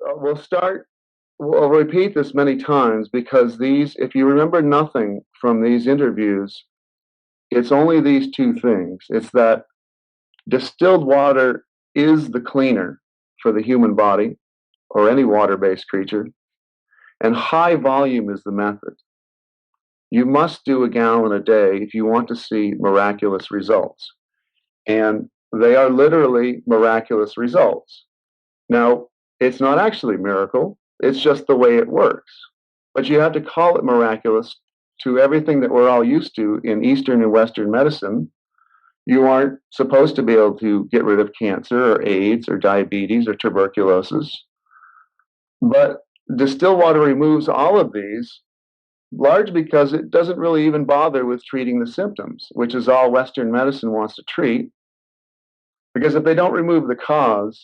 We'll start. We'll repeat this many times because these, if you remember nothing from these interviews, it's only these two things. It's that distilled water is the cleaner for the human body or any water based creature, and high volume is the method. You must do a gallon a day if you want to see miraculous results. And they are literally miraculous results. Now, it's not actually a miracle, it's just the way it works. But you have to call it miraculous to everything that we're all used to in Eastern and Western medicine. You aren't supposed to be able to get rid of cancer or AIDS or diabetes or tuberculosis. But distilled water removes all of these, large because it doesn't really even bother with treating the symptoms, which is all Western medicine wants to treat. Because if they don't remove the cause,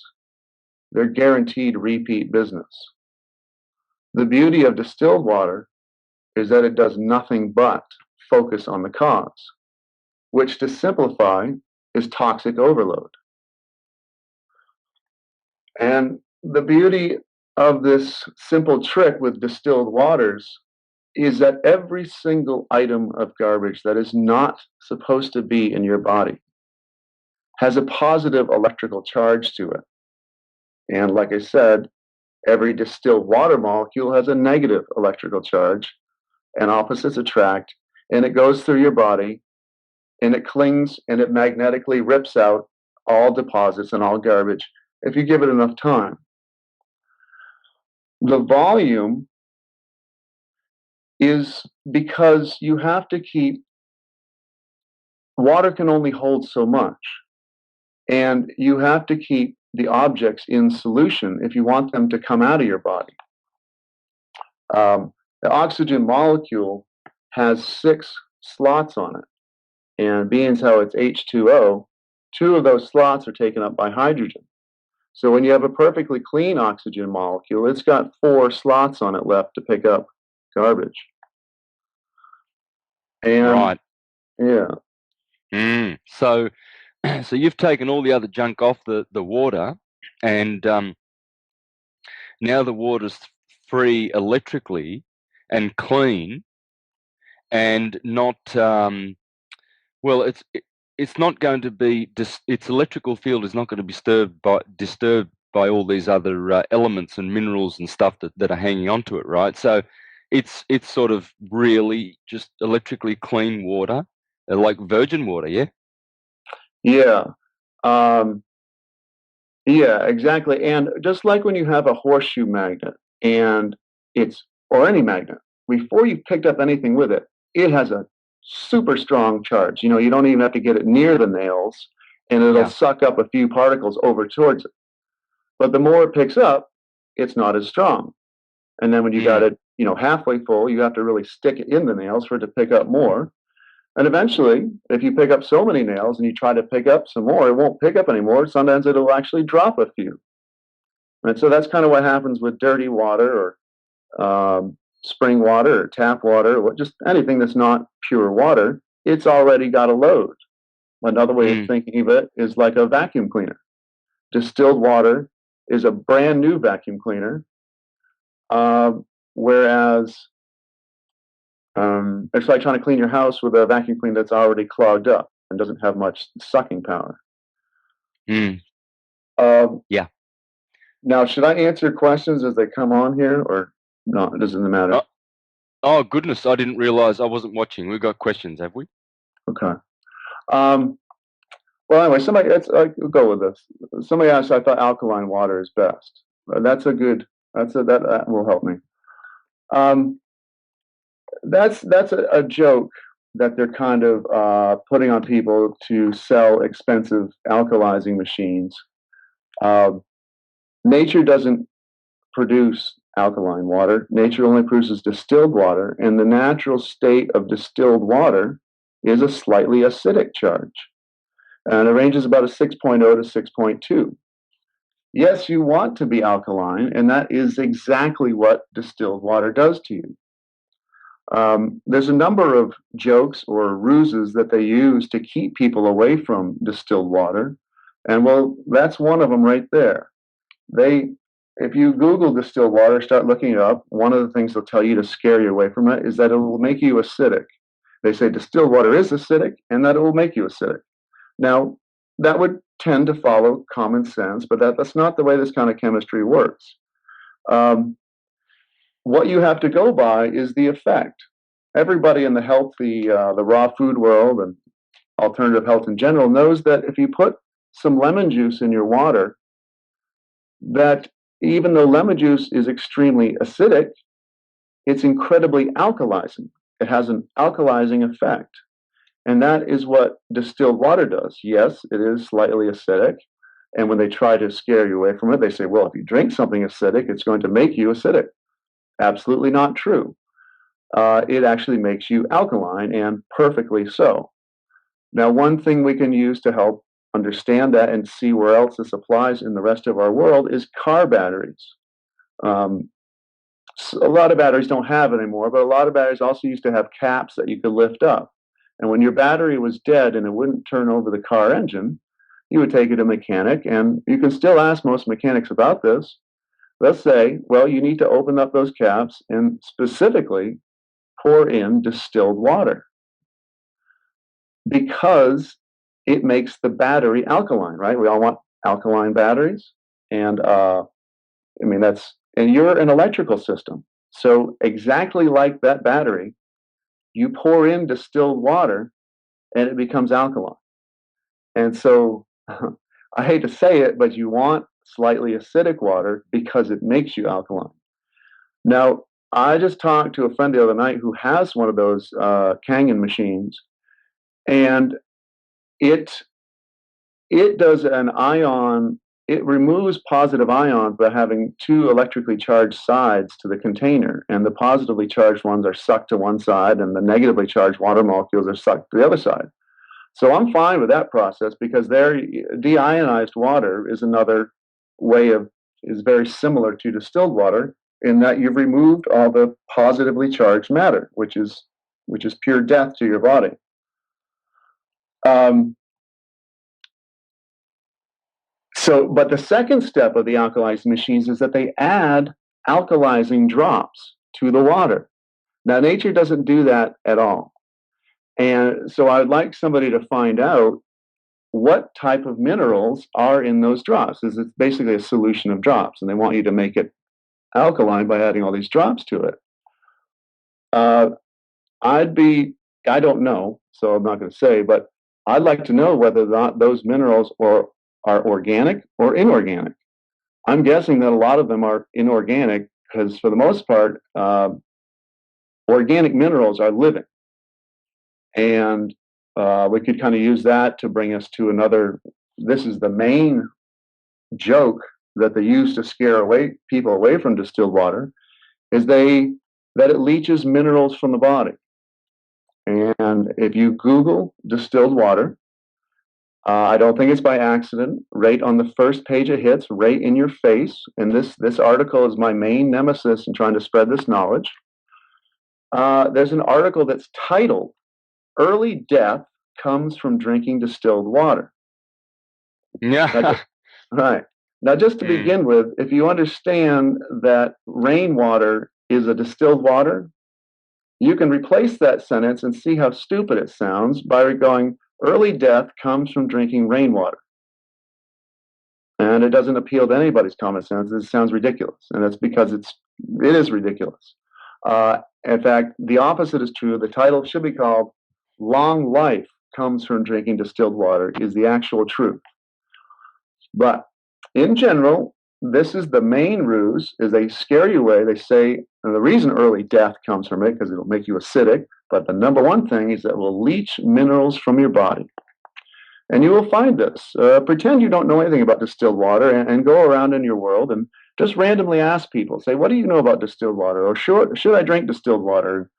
they're guaranteed repeat business. The beauty of distilled water is that it does nothing but focus on the cause, which, to simplify, is toxic overload. And the beauty of this simple trick with distilled waters is that every single item of garbage that is not supposed to be in your body has a positive electrical charge to it. And like I said, every distilled water molecule has a negative electrical charge, and opposites attract, and it goes through your body, and it clings, and it magnetically rips out all deposits and all garbage if you give it enough time. The volume is because you have to keep, water can only hold so much, and you have to keep the objects in solution if you want them to come out of your body. The oxygen molecule has 6 slots on it, and being as how it's H2O, 2 of those slots are taken up by hydrogen. So when you have a perfectly clean oxygen molecule, it's got 4 slots on it left to pick up garbage. And Right. yeah, So, so you've taken all the other junk off the water, and now the water's free electrically and clean, and not well. It's not going to be its electrical field is not going to be disturbed by all these other elements and minerals and stuff that are hanging onto it, right? So it's sort of really just electrically clean water, like virgin water, yeah. yeah, um, yeah, exactly. And just like when you have a horseshoe magnet, and it's, or any magnet, before you've picked up anything with it, it has a super strong charge. You know, you don't even have to get it near the nails, and it'll Yeah. suck up a few particles over towards it. But the more it picks up, it's not as strong. And then when you got Mm. it, halfway full, you have to really stick it in the nails for it to pick up more. And eventually, if you pick up so many nails and you try to pick up some more, it won't pick up anymore. Sometimes it'll actually drop a few. And so that's kind of what happens with dirty water or spring water or tap water, or just anything that's not pure water. It's already got a load. Another way of Mm. thinking of it is like a vacuum cleaner. Distilled water is a brand new vacuum cleaner, uh, whereas it's like trying to clean your house with a vacuum cleaner that's already clogged up and doesn't have much sucking power. Mm. Um, Yeah. Now, should I answer questions as they come on here, or no? It doesn't matter. Oh, oh goodness! I didn't realize I wasn't watching. We've got questions, have we? Okay. Um, well, anyway, somebody. I'll go with this. Somebody asked. I thought alkaline water is best. That's a good. That will help me. Um, that's a joke that they're kind of putting on people to sell expensive alkalizing machines. Um, Nature doesn't produce alkaline water. Nature only produces distilled water, and the natural state of distilled water is a slightly acidic charge, and it ranges about a 6.0 to 6.2. Yes, you want to be alkaline, and that is exactly what distilled water does to you. There's a number of jokes or ruses that they use to keep people away from distilled water, and well, that's one of them right there. They if you Google distilled water, start looking it up, one of the things they'll tell you to scare you away from it is that it will make you acidic. They say distilled water is acidic and that it will make you acidic. Now, that would tend to follow common sense, but that's not the way this kind of chemistry works. Um, what you have to go by is the effect. Everybody in the healthy, the raw food world and alternative health in general knows that if you put some lemon juice in your water, that even though lemon juice is extremely acidic, it's incredibly alkalizing. It has an alkalizing effect. And that is what distilled water does. Yes, it is slightly acidic. And when they try to scare you away from it, they say, well, if you drink something acidic, it's going to make you acidic. Absolutely not true. It actually makes you alkaline, and perfectly so. Now, one thing we can use to help understand that and see where else this applies in the rest of our world is car batteries. Um, a lot of batteries don't have it anymore, but a lot of batteries also used to have caps that you could lift up. And when your battery was dead and it wouldn't turn over the car engine, you would take it to a mechanic, and you can still ask most mechanics about this. They'll say, well, you need to open up those caps and specifically pour in distilled water because it makes the battery alkaline, right? We all want alkaline batteries. And and you're an electrical system. So exactly like that battery, you pour in distilled water and it becomes alkaline. And so I hate to say it, but you want slightly acidic water because it makes you alkaline. Now, I just talked to a friend the other night who has one of those Kangen machines, and it it does an ion. It removes positive ions by having two electrically charged sides to the container, and the positively charged ones are sucked to one side, and the negatively charged water molecules are sucked to the other side. So I'm fine with that process because their deionized water is another way of is very similar to distilled water in that you've removed all the positively charged matter, which is pure death to your body. Um, but the second step of the alkalizing machines is that they add alkalizing drops to the water. Now, nature doesn't do that at all. And so I'd like somebody to find out what type of minerals are in those drops. It's basically a solution of drops, and they want you to make it alkaline by adding all these drops to it. Uh, I don't know, so I'm not going to say, but I'd like to know whether or not those minerals are organic or inorganic. I'm guessing that a lot of them are inorganic because, for the most part, organic minerals are living. And we could kind of use that to bring us to another. This is the main joke that they use to scare people away from distilled water, is that it leaches minerals from the body. And if you Google distilled water, I don't think it's by accident. Right on the first page it hits, right in your face. And this article is my main nemesis in trying to spread this knowledge. There's an article that's titled "Early Death Comes from Drinking Distilled Water." Yeah. Right. Now, just to begin with, if you understand that rainwater is a distilled water, you can replace that sentence and see how stupid it sounds by going, early death comes from drinking rainwater. And it doesn't appeal to anybody's common sense. It sounds ridiculous. And that's because it is ridiculous. In fact, the opposite is true. The title should be called "Long Life Comes from Drinking Distilled Water" is the actual truth. But in general, this is the main ruse, is they scare you away. They say, and the reason early death comes from it, because it'll make you acidic, but the number one thing is that it will leach minerals from your body. And you will find this. Pretend you don't know anything about distilled water and go around in your world and just randomly ask people, say, what do you know about distilled water? Or should I drink distilled water?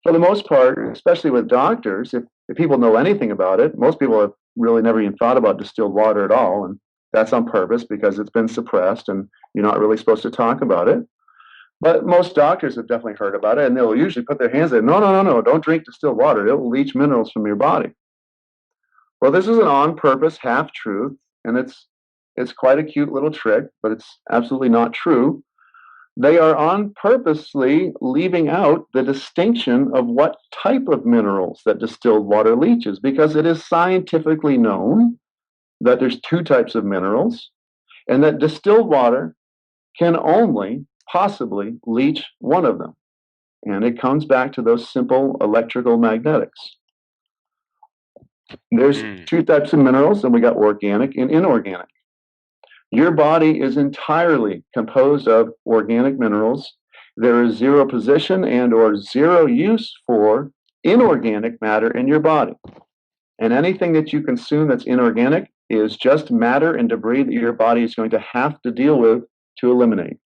For the most part, especially with doctors, if people know anything about it, most people have really never even thought about distilled water at all. And that's on purpose because it's been suppressed and you're not really supposed to talk about it. But most doctors have definitely heard about it, and they'll usually put their hands in, no, don't drink distilled water. It will leach minerals from your body. Well, this is an on purpose half truth, and it's quite a cute little trick, but it's absolutely not true. They are on purposely leaving out the distinction of what type of minerals that distilled water leaches, because it is scientifically known that there's two types of minerals, and that distilled water can only possibly leach one of them. And it comes back to those simple electrical magnetics. There's two types of minerals, and we got organic and inorganic. Your body is entirely composed of organic minerals. There is zero position and or zero use for inorganic matter in your body. And anything that you consume that's inorganic is just matter and debris that your body is going to have to deal with to eliminate.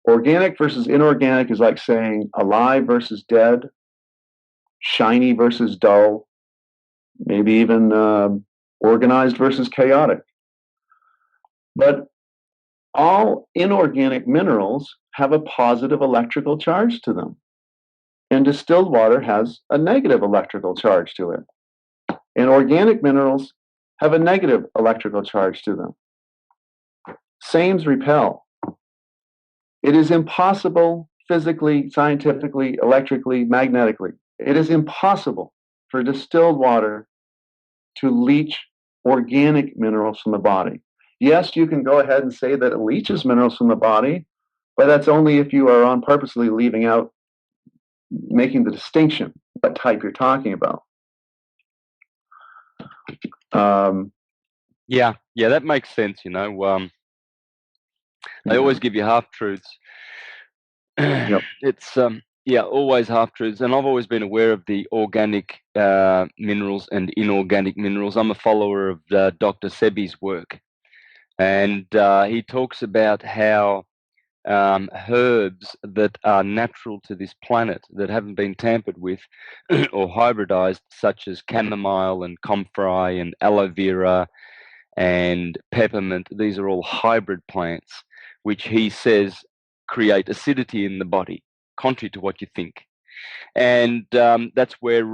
Organic versus inorganic is like saying alive versus dead, shiny versus dull, maybe even organized versus chaotic. But all inorganic minerals have a positive electrical charge to them. And distilled water has a negative electrical charge to it. And organic minerals have a negative electrical charge to them. Sames repel. It is impossible physically, scientifically, electrically, magnetically. It is impossible for distilled water to leach organic minerals from the body. Yes, you can go ahead and say that it leaches minerals from the body, but that's only if you are on purposely leaving out, making the distinction, what type you're talking about. Yeah, that makes sense. They always give you half truths. Yep. It's always half truths, and I've always been aware of the organic minerals and inorganic minerals. I'm a follower of Dr. Sebi's work, and he talks about how herbs that are natural to this planet, that haven't been tampered with or hybridized, such as chamomile and comfrey and aloe vera and peppermint, these are all hybrid plants, which he says create acidity in the body, contrary to what you think. And that's where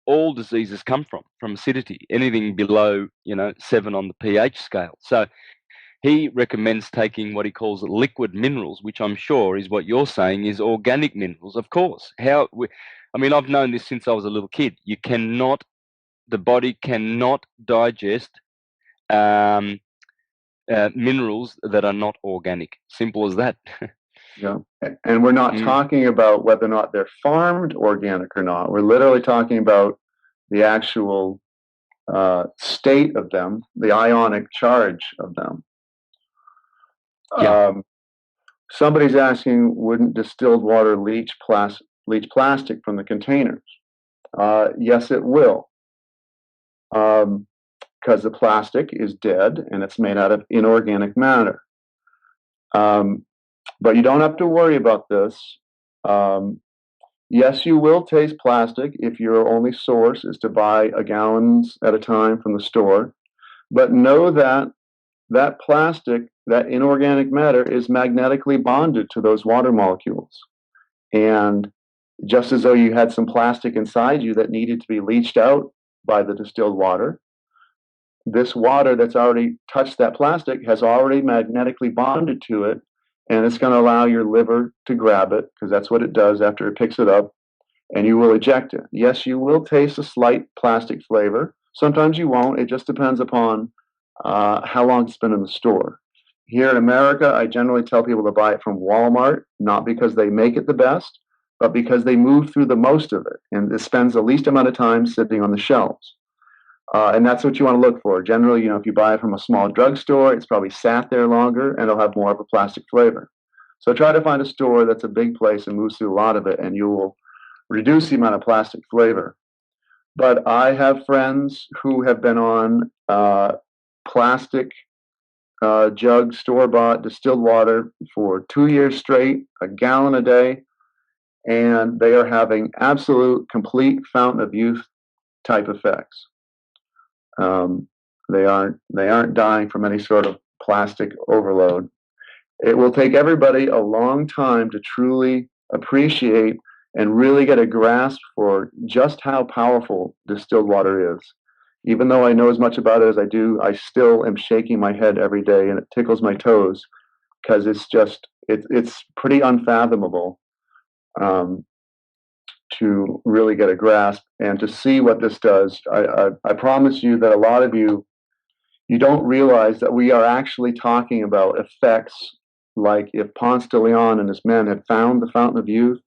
all diseases come from acidity, anything below 7 on the pH scale. So he recommends taking what he calls liquid minerals, which I'm sure is what you're saying is organic minerals. Of course, I've known this since I was a little kid. The body cannot digest minerals that are not organic. Simple as that. Yeah. And we're not talking about whether or not they're farmed organic or not. We're literally talking about the actual state of them, the ionic charge of them. Yeah. Somebody's asking, wouldn't distilled water leach plastic from the containers? Yes, it will. Because the plastic is dead and it's made out of inorganic matter. But you don't have to worry about this. Yes, you will taste plastic if your only source is to buy a gallons at a time from the store. But know that that plastic, that inorganic matter, is magnetically bonded to those water molecules. And just as though you had some plastic inside you that needed to be leached out by the distilled water, this water that's already touched that plastic has already magnetically bonded to it, and it's going to allow your liver to grab it, because that's what it does after it picks it up, and you will eject it. Yes, you will taste a slight plastic flavor. Sometimes you won't. It just depends upon how long it's been in the store. Here in America, I generally tell people to buy it from Walmart, not because they make it the best, but because they move through the most of it, and it spends the least amount of time sitting on the shelves. And that's what you want to look for. Generally, if you buy it from a small drugstore, it's probably sat there longer and it'll have more of a plastic flavor. So try to find a store that's a big place and moves through a lot of it, and you will reduce the amount of plastic flavor. But I have friends who have been on plastic jug store-bought distilled water for 2 years straight, a gallon a day, and they are having absolute, complete fountain of youth type effects. They aren't dying from any sort of plastic overload. It will take everybody a long time to truly appreciate and really get a grasp for just how powerful distilled water is. Even though I know as much about it as I do, I still am shaking my head every day, and it tickles my toes because it's pretty unfathomable um, to really get a grasp and to see what this does. I promise you that a lot of you don't realize that we are actually talking about effects like if Ponce de Leon and his men had found the Fountain of Youth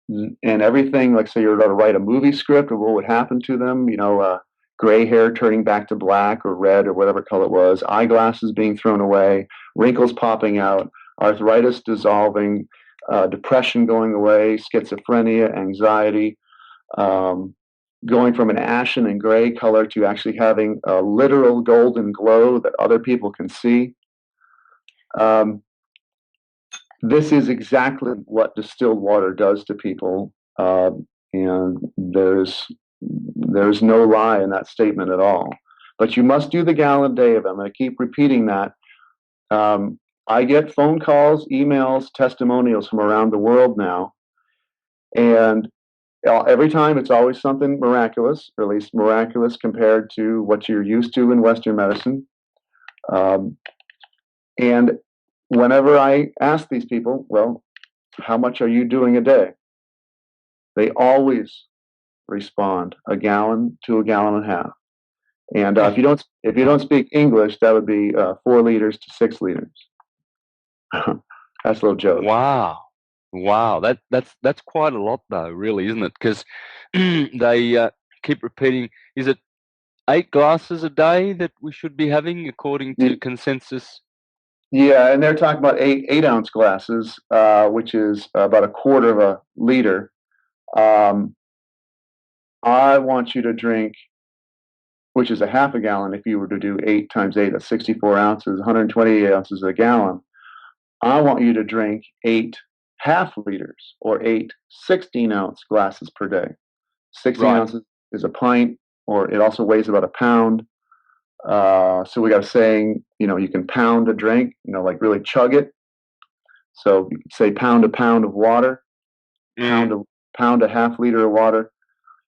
and everything, like say you're going to write a movie script of what would happen to them, gray hair turning back to black or red or whatever color it was, eyeglasses being thrown away, wrinkles popping out, arthritis dissolving, depression going away, schizophrenia, anxiety, um, going from an ashen and gray color to actually having a literal golden glow that other people can see. This is exactly what distilled water does to people, and there's no lie in that statement at all. But you must do the gallon a day of it. I'm going to keep repeating that. I get phone calls, emails, testimonials from around the world now, and every time it's always something miraculous, or at least miraculous compared to what you're used to in Western medicine. And whenever I ask these people, well, how much are you doing a day? They always respond a gallon to a gallon and a half. And if you don't speak English, that would be 4 liters to 6 liters. That's a little joke. Wow, that's quite a lot though, really, isn't it? Because they keep repeating. Is it 8 glasses a day that we should be having according to consensus? Yeah, and they're talking about 8 ounce glasses, which is about a quarter of a liter. I want you to drink, which is a half a gallon. If you were to do 8 times 8, that's 64 ounces, 128 ounces a gallon. I want you to drink 8 half liters or 8 16-ounce glasses per day. 16 ounces is a pint, or it also weighs about a pound. So we got a saying, you can pound a drink, like really chug it. So you could say pound a pound of water, pound a half liter of water.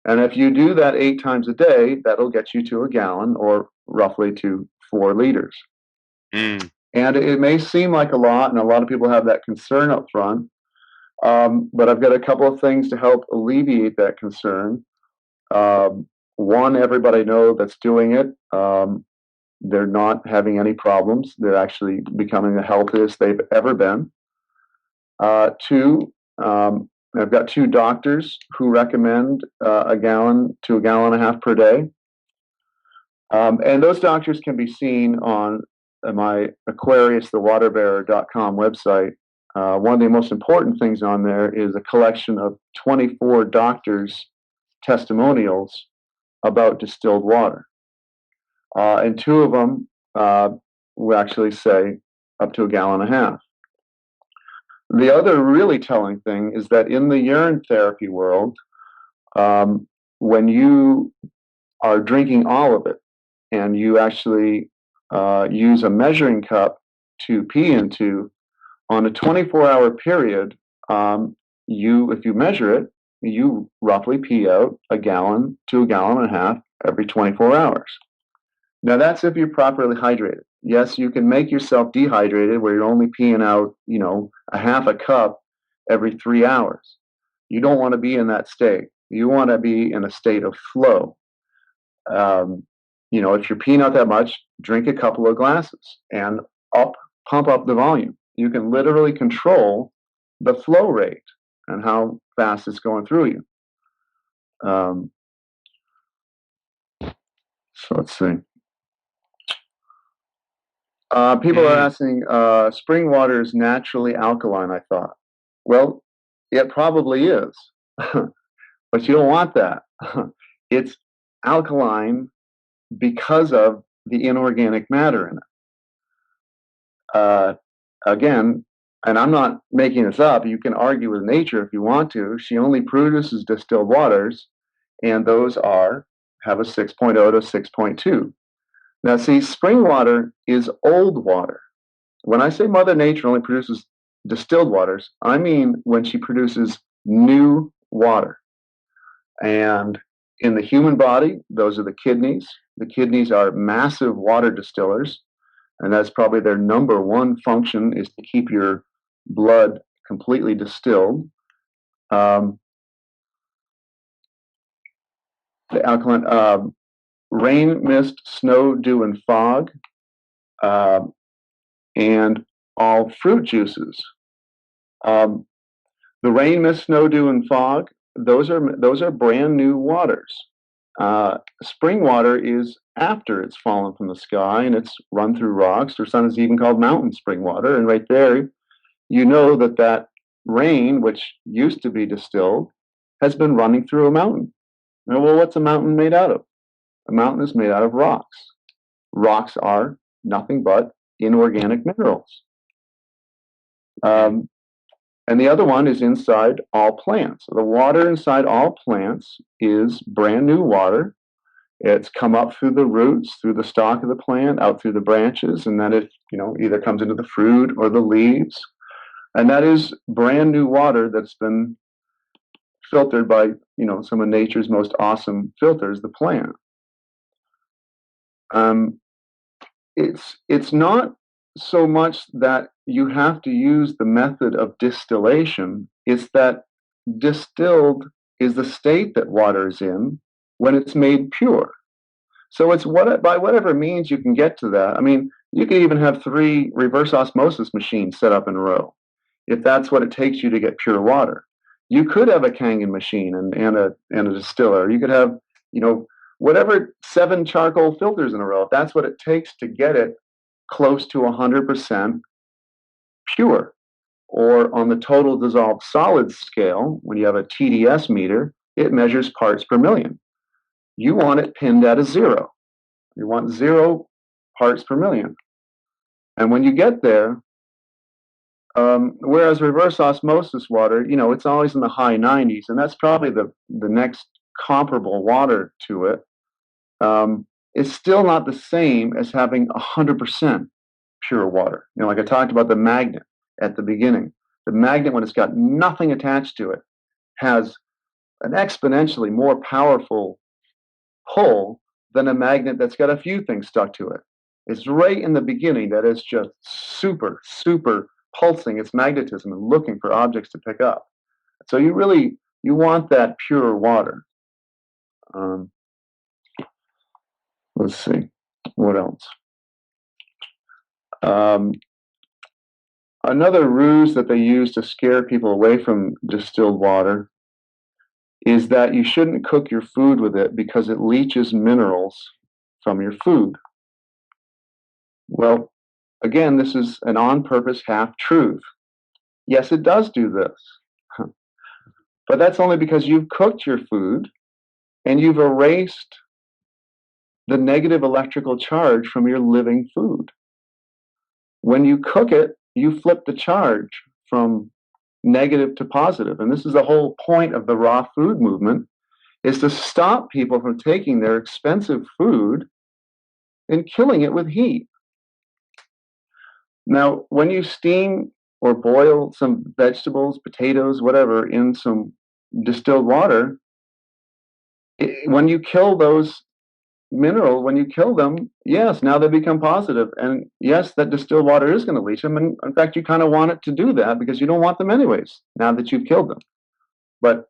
And if you do that 8 times a day, that'll get you to a gallon or roughly to 4 liters. And it may seem like a lot, and a lot of people have that concern up front. But I've got a couple of things to help alleviate that concern. One, everybody know that's doing it. They're not having any problems. They're actually becoming the healthiest they've ever been. Two, I've got 2 doctors who recommend a gallon to a gallon and a half per day. And those doctors can be seen on my AquariusTheWaterBearer.com website. One of the most important things on there is a collection of 24 doctors' testimonials about distilled water. And 2 of them will actually say up to a gallon and a half. The other really telling thing is that in the urine therapy world, when you are drinking all of it and you actually use a measuring cup to pee into, on a 24-hour period, if you measure it, you roughly pee out a gallon to a gallon and a half every 24 hours. Now that's if you're properly hydrated. Yes, you can make yourself dehydrated where you're only peeing out, a half a cup every 3 hours. You don't want to be in that state. You want to be in a state of flow. If you're peeing out that much, drink a couple of glasses and pump up the volume. You can literally control the flow rate and how fast it's going through you. So let's see. People are asking, spring water is naturally alkaline, I thought. Well, it probably is, but you don't want that. It's alkaline because of the inorganic matter in it. Again, and I'm not making this up, you can argue with nature if you want to. She only produces distilled waters, and those have a 6.0 to 6.2. Now, see, spring water is old water. When I say Mother Nature only produces distilled waters, I mean when she produces new water. And In the human body, those are the kidneys. The kidneys are massive water distillers, and that's probably their number one function, is to keep your blood completely distilled. The alkaline, rain, mist, snow, dew, and fog, uh, and all fruit juices. Um, the rain, mist, snow, dew, and fog, those are brand new waters. Spring water is after it's fallen from the sky and it's run through rocks, or sometimes even called mountain spring water. And right there, you know that rain, which used to be distilled, has been running through a mountain. Now, well, what's a mountain made out of? A mountain is made out of rocks. Rocks are nothing but inorganic minerals. And the other one is inside all plants. The water inside all plants is brand new water. It's come up through the roots, through the stalk of the plant, out through the branches, and then it, either comes into the fruit or the leaves. And that is brand new water that's been filtered by, some of nature's most awesome filters, the plant. It's not so much that you have to use the method of distillation. It's that distilled is the state that water is in when it's made pure. So it's by whatever means you can get to that. I mean, you can even have 3 reverse osmosis machines set up in a row, if that's what it takes you to get pure water. You could have a Kangen machine and a distiller. You could have, whatever 7 charcoal filters in a row, if that's what it takes to get it close to 100% pure. Or on the total dissolved solids scale, when you have a TDS meter, it measures parts per million. You want it pinned at a 0. You want 0 parts per million. And when you get there, whereas reverse osmosis water, it's always in the high 90s, and that's probably the next comparable water to it. It's still not the same as having 100% pure water. Like I talked about the magnet at the beginning. The magnet, when it's got nothing attached to it, has an exponentially more powerful pull than a magnet that's got a few things stuck to it. It's right in the beginning that it's just super, super pulsing its magnetism and looking for objects to pick up. So you want that pure water. Let's see, what else? Another ruse that they use to scare people away from distilled water is that you shouldn't cook your food with it because it leaches minerals from your food. Well, again, this is an on-purpose half-truth. Yes, it does do this. But that's only because you've cooked your food and you've erased the negative electrical charge from your living food. When you cook it, you flip the charge from negative to positive. And this is the whole point of the raw food movement, is to stop people from taking their expensive food and killing it with heat. Now, when you steam or boil some vegetables, potatoes, whatever, in some distilled water, when you kill those minerals, when you kill them, yes, now they become positive. And yes, that distilled water is going to leach them. And in fact, you kind of want it to do that because you don't want them anyways, now that you've killed them. But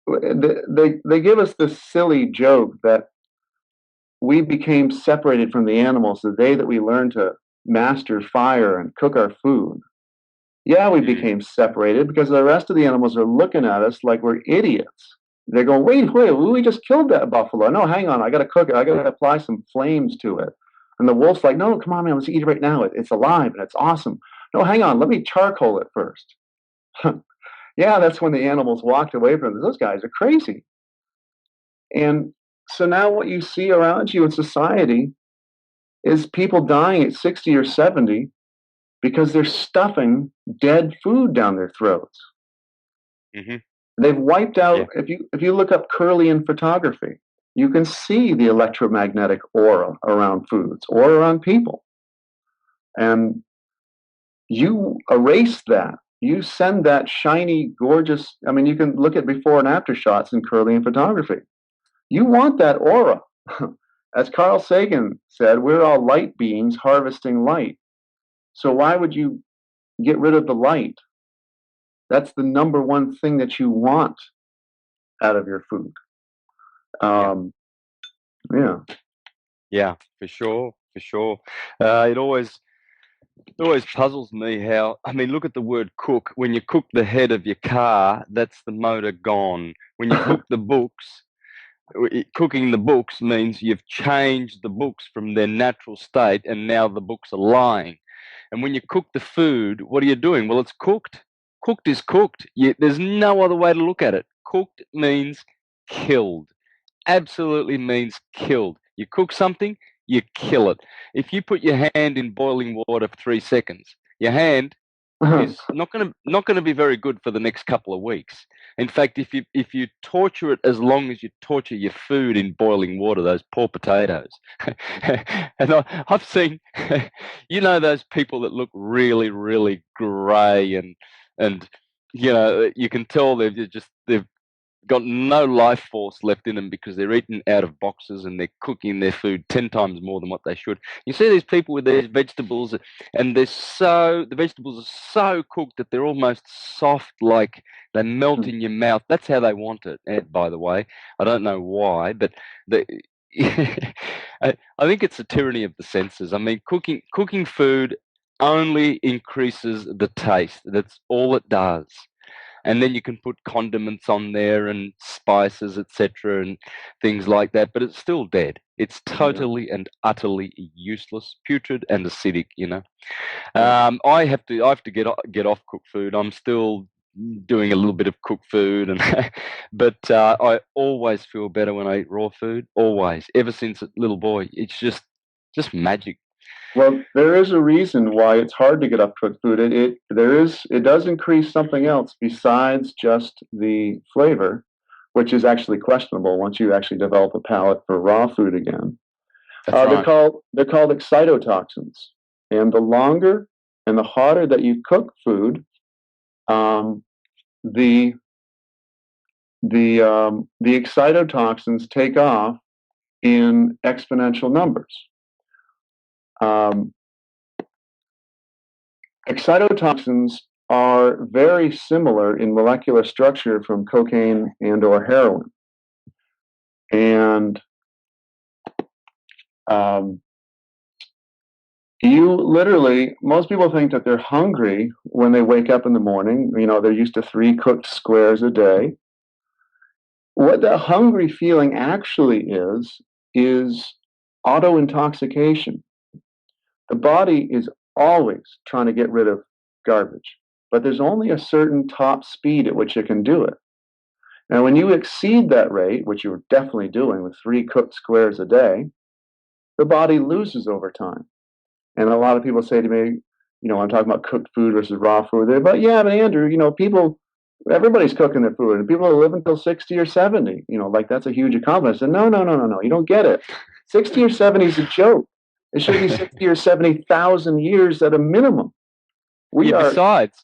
they give us this silly joke that we became separated from the animals the day that we learned to master fire and cook our food. Yeah, we became separated because the rest of the animals are looking at us like we're idiots. They're going, wait, we just killed that buffalo. No, hang on, I got to cook it. I got to apply some flames to it. And the wolf's like, no, come on, man, let's eat it right now. It's alive and it's awesome. No, hang on, let me charcoal it first. Yeah, that's when the animals walked away from it. Those guys are crazy. And so now what you see around you in society is people dying at 60 or 70 because they're stuffing dead food down their throats. Mm-hmm. They've wiped out, if you look up Kirlian photography, you can see the electromagnetic aura around foods or around people. And you erase that. You send that shiny, gorgeous, I mean, you can look at before and after shots in Kirlian photography. You want that aura. As Carl Sagan said, we're all light beings harvesting light. So why would you get rid of the light? That's the number one thing that you want out of your food. Um, yeah. Yeah, for sure, for sure. It always puzzles me how, I mean, look at the word cook. When you cook the head of your car, that's the motor gone. When you cook the books, cooking the books means you've changed the books from their natural state and now the books are lying. And when you cook the food, what are you doing? Well, it's cooked. Cooked is cooked. There's no other way to look at it. Cooked means killed. Absolutely means killed. You cook something, you kill it. If you put your hand in boiling water for 3 seconds, your hand is not going to be very good for the next couple of weeks. In fact, if you torture it as long as you torture your food in boiling water, those poor potatoes. And I've seen, those people that look really, really grey and you can tell they've got no life force left in them because they're eating out of boxes and they're cooking their food 10 times more than what they should. You see these people with these vegetables, and the vegetables are so cooked that they're almost soft, like they melt in your mouth. That's how they want it, by the way. I don't know why, but the I think it's the tyranny of the senses. I mean, cooking food only increases the taste. That's all it does. And then you can put condiments on there and spices, etc., and things like that, but it's still dead. It's totally and utterly useless, putrid and acidic. I have to get off cooked food. I'm still doing a little bit of cooked food, but I always feel better when I eat raw food. Always, ever since a little boy, it's just magic. Well, there is a reason why it's hard to get off cooked food. It does increase something else besides just the flavor, which is actually questionable once you actually develop a palate for raw food again. That's right. They're called excitotoxins, and the longer and the hotter that you cook food, the the excitotoxins take off in exponential numbers. Um, Excitotoxins are very similar in molecular structure from cocaine and or heroin. And most people think that they're hungry when they wake up in the morning. They're used to 3 cooked squares a day. What the hungry feeling actually is auto-intoxication. The body is always trying to get rid of garbage, but there's only a certain top speed at which it can do it. Now, when you exceed that rate, which you're definitely doing with 3 cooked squares a day, the body loses over time. And a lot of people say to me, I'm talking about cooked food versus raw food. They're like, yeah, but Andrew, everybody's cooking their food, and people live until 60 or 70. Like that's a huge accomplishment. I said, no, you don't get it. 60 or 70 is a joke. It should be 60 or 70,000 years at a minimum. Besides,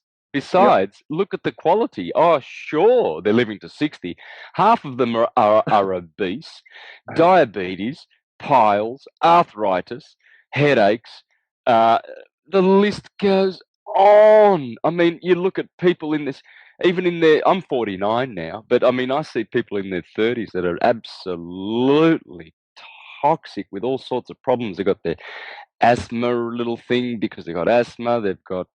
look at the quality. Oh, sure, they're living to 60. Half of them are obese, diabetes, piles, arthritis, headaches. The list goes on. I mean, you look at people I'm 49 now, but I mean, I see people in their 30s that are absolutely toxic with all sorts of problems. They've got their asthma little thing because they've got asthma. They've got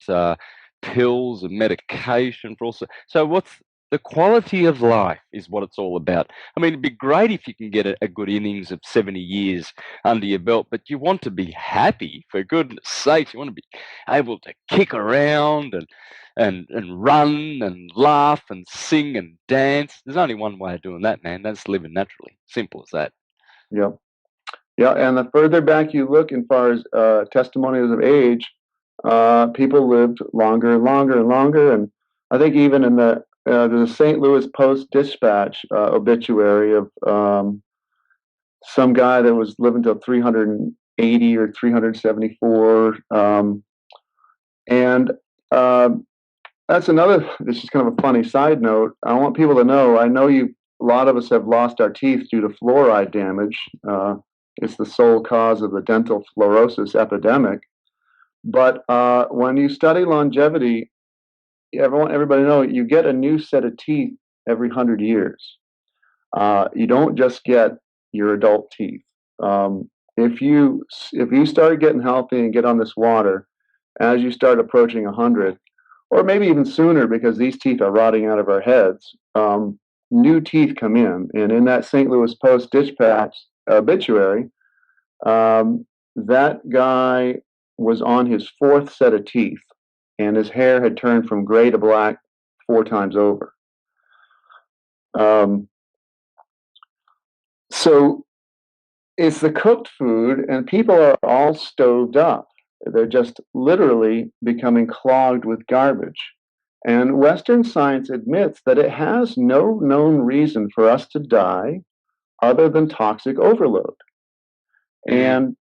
pills and medication for also. So what's the quality of life is what it's all about. I mean, it'd be great if you can get a good innings of 70 years under your belt, but you want to be happy, for goodness sakes. You want to be able to kick around and run and laugh and sing and dance. There's only one way of doing that, man. That's living naturally. Simple as that. Yeah. Yeah, and the further back you look, as far as testimonials of age, people lived longer and longer and longer. And I think even in the St. Louis Post-Dispatch obituary of some guy that was living till 380 or 374. And that's this is kind of a funny side note. I want people to know, I know you've a lot of us have lost our teeth due to fluoride damage. It's the sole cause of the dental fluorosis epidemic. But when you study longevity, everybody knows you get a new set of teeth every 100 years. You don't just get your adult teeth. If you start getting healthy and get on this water, as you start approaching 100, or maybe even sooner, because these teeth are rotting out of our heads, new teeth come in. And in that St. Louis Post Dispatch obituary, that guy was on his fourth set of teeth, and his hair had turned from gray to black 4 times over. So it's the cooked food, and people are all stoved up. They're just literally becoming clogged with garbage. And Western science admits that it has no known reason for us to die other than toxic overload. And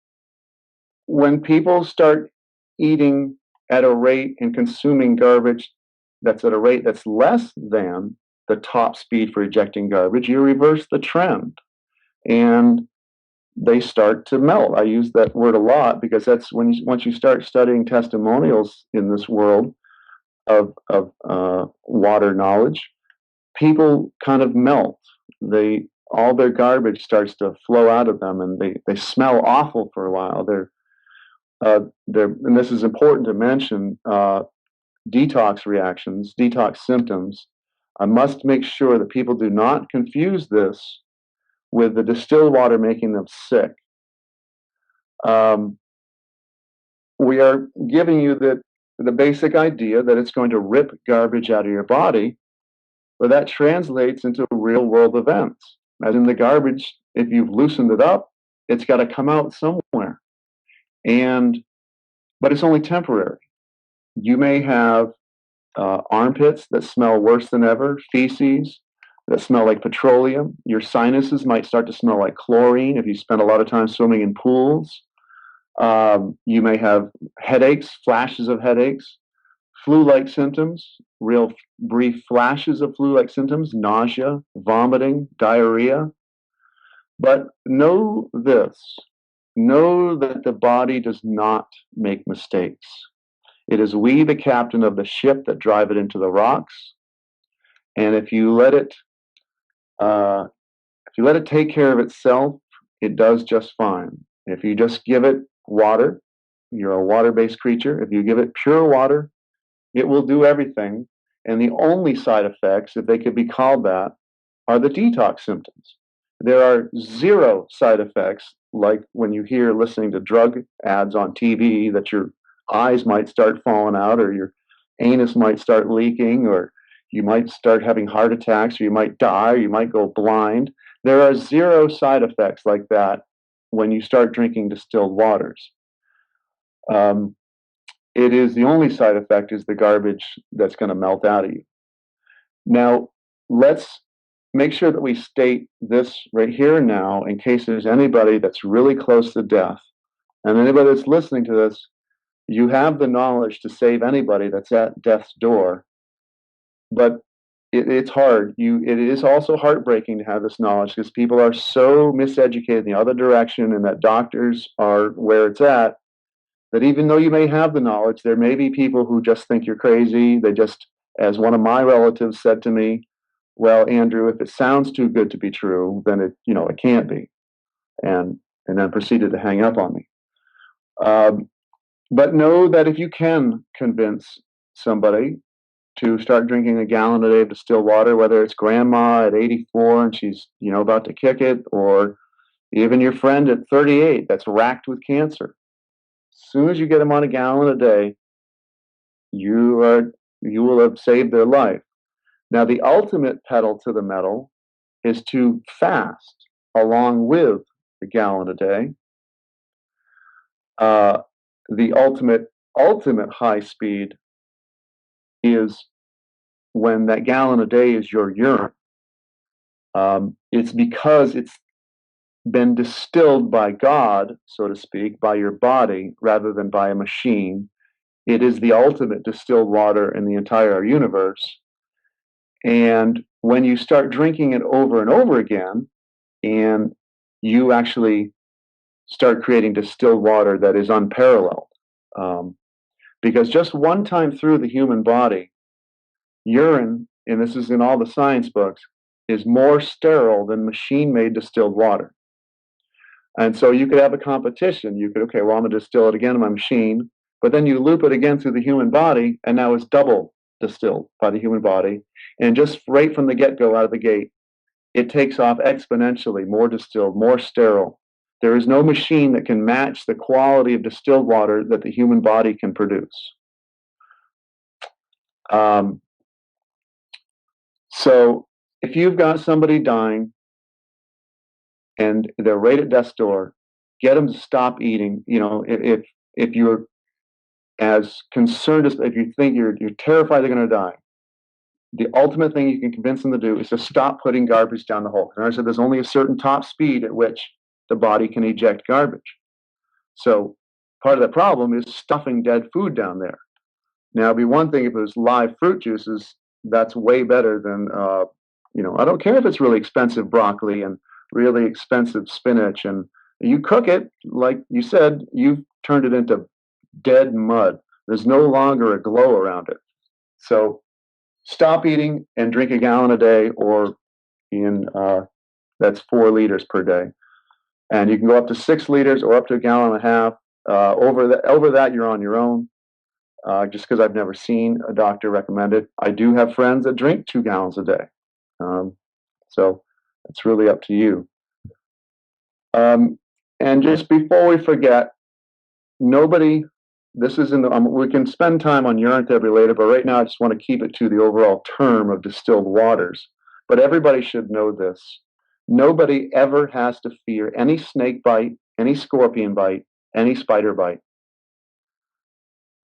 when people start eating at a rate and consuming garbage that's at a rate that's less than the top speed for ejecting garbage, you reverse the trend. And they start to melt. I use that word a lot because that's once you start studying testimonials in this world of water knowledge, people kind of melt. All their garbage starts to flow out of them, and they smell awful for a while. And this is important to mention. Detox reactions, detox symptoms. I must make sure that people do not confuse this with the distilled water making them sick. We are giving you the basic idea that it's going to rip garbage out of your body, but that translates into real world events. As in the garbage, if you've loosened it up, it's got to come out somewhere. But it's only temporary. You may have armpits that smell worse than ever, feces that smell like petroleum. Your sinuses might start to smell like chlorine if you spend a lot of time swimming in pools. You may have headaches, flashes of headaches, flu-like symptoms, real brief flashes of flu-like symptoms, nausea, vomiting, diarrhea. But know this, know that the body does not make mistakes. It is we, the captain of the ship, that drive it into the rocks. And if you let it take care of itself, it does just fine. If you just give it water, you're a water-based creature. If you give it pure water, it will do everything. And the only side effects, if they could be called that, are the detox symptoms. There are zero side effects, like when you hear listening to drug ads on TV, that your eyes might start falling out, or your anus might start leaking, or you might start having heart attacks, or you might die, or you might go blind. There are zero side effects like that when you start drinking distilled waters. It is the only side effect is the garbage that's going to melt out of you. Now, let's make sure that we state this right here and now in case there's anybody that's really close to death. And anybody that's listening to this, you have the knowledge to save anybody that's at death's door. But it's hard. It is also heartbreaking to have this knowledge because people are so miseducated in the other direction, and that doctors are where it's at, that even though you may have the knowledge, there may be people who just think you're crazy. They just, as one of my relatives said to me, well, Andrew, if it sounds too good to be true, then it can't be. And then proceeded to hang up on me. But know that if you can convince somebody to start drinking a gallon a day of distilled water, whether it's grandma at 84 and she's, about to kick it, or even your friend at 38 that's racked with cancer, as soon as you get them on a gallon a day, you will have saved their life. Now, the ultimate pedal to the metal is to fast along with the gallon a day. The ultimate high speed is when that gallon a day is your urine. It's because it's been distilled by God, so to speak, by your body rather than by a machine. It is the ultimate distilled water in the entire universe. And when you start drinking it over and over again, and you actually start creating distilled water that is unparalleled. Um, because just one time through the human body, urine, and this is in all the science books, is more sterile than machine made distilled water. And so you could have a competition. You could, okay, well, I'm going to distill it again in my machine, but then you loop it again through the human body, and now it's double distilled by the human body. And just right from the get go, out of the gate, it takes off exponentially, more distilled, more sterile. There is no machine that can match the quality of distilled water that the human body can produce. Um, so if you've got somebody dying and they're right at death's door, get them to stop eating. You know, if you're as concerned as if you think you're terrified they're going to die, the ultimate thing you can convince them to do is to stop putting garbage down the hole. And I said there's only a certain top speed at which the body can eject garbage. So part of the problem is stuffing dead food down there. Now, it'd be one thing if it was live fruit juices. That's way better than, I don't care if it's really expensive broccoli and really expensive spinach. And you cook it, like you said, you've turned it into dead mud. There's no longer a glow around it. So stop eating and drink a gallon a day, or that's 4 liters per day. And you can go up to 6 liters or up to a gallon and a half. Over that, you're on your own. Just because I've never seen a doctor recommend it. I do have friends that drink 2 gallons a day. So it's really up to you. And just before we forget, nobody, this is in the, we can spend time on urine therapy later, but right now I just want to keep it to the overall term of distilled waters. But everybody should know this. Nobody ever has to fear any snake bite, any scorpion bite, any spider bite.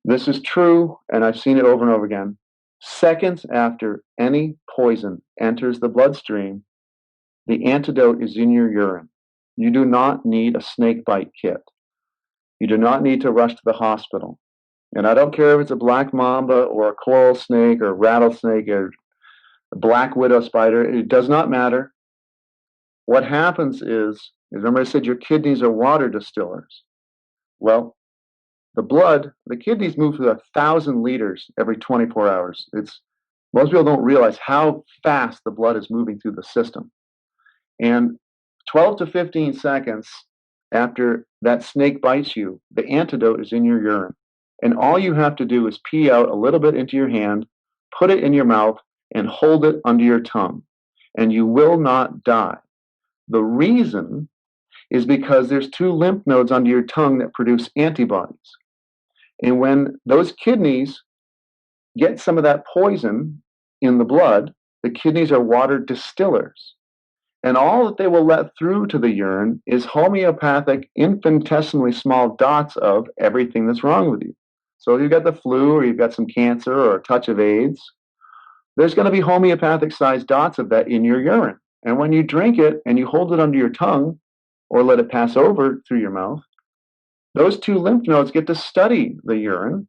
This is true, and I've seen it over and over again. Seconds after any poison enters the bloodstream, the antidote is in your urine. You do not need a snake bite kit. You do not need to rush to the hospital. And I don't care if it's a black mamba or a coral snake or a rattlesnake or a black widow spider. It does not matter. What happens is remember I said your kidneys are water distillers. Well, the kidneys move through 1,000 liters every 24 hours. Most people don't realize how fast the blood is moving through the system. And 12 to 15 seconds after that snake bites you, the antidote is in your urine. And all you have to do is pee out a little bit into your hand, put it in your mouth, and hold it under your tongue. And you will not die. The reason is because there's 2 lymph nodes under your tongue that produce antibodies. And when those kidneys get some of that poison in the blood, the kidneys are water distillers. And all that they will let through to the urine is homeopathic, infinitesimally small dots of everything that's wrong with you. So if you've got the flu or you've got some cancer or a touch of AIDS, there's going to be homeopathic sized dots of that in your urine. And when you drink it and you hold it under your tongue or let it pass over through your mouth, those 2 lymph nodes get to study the urine,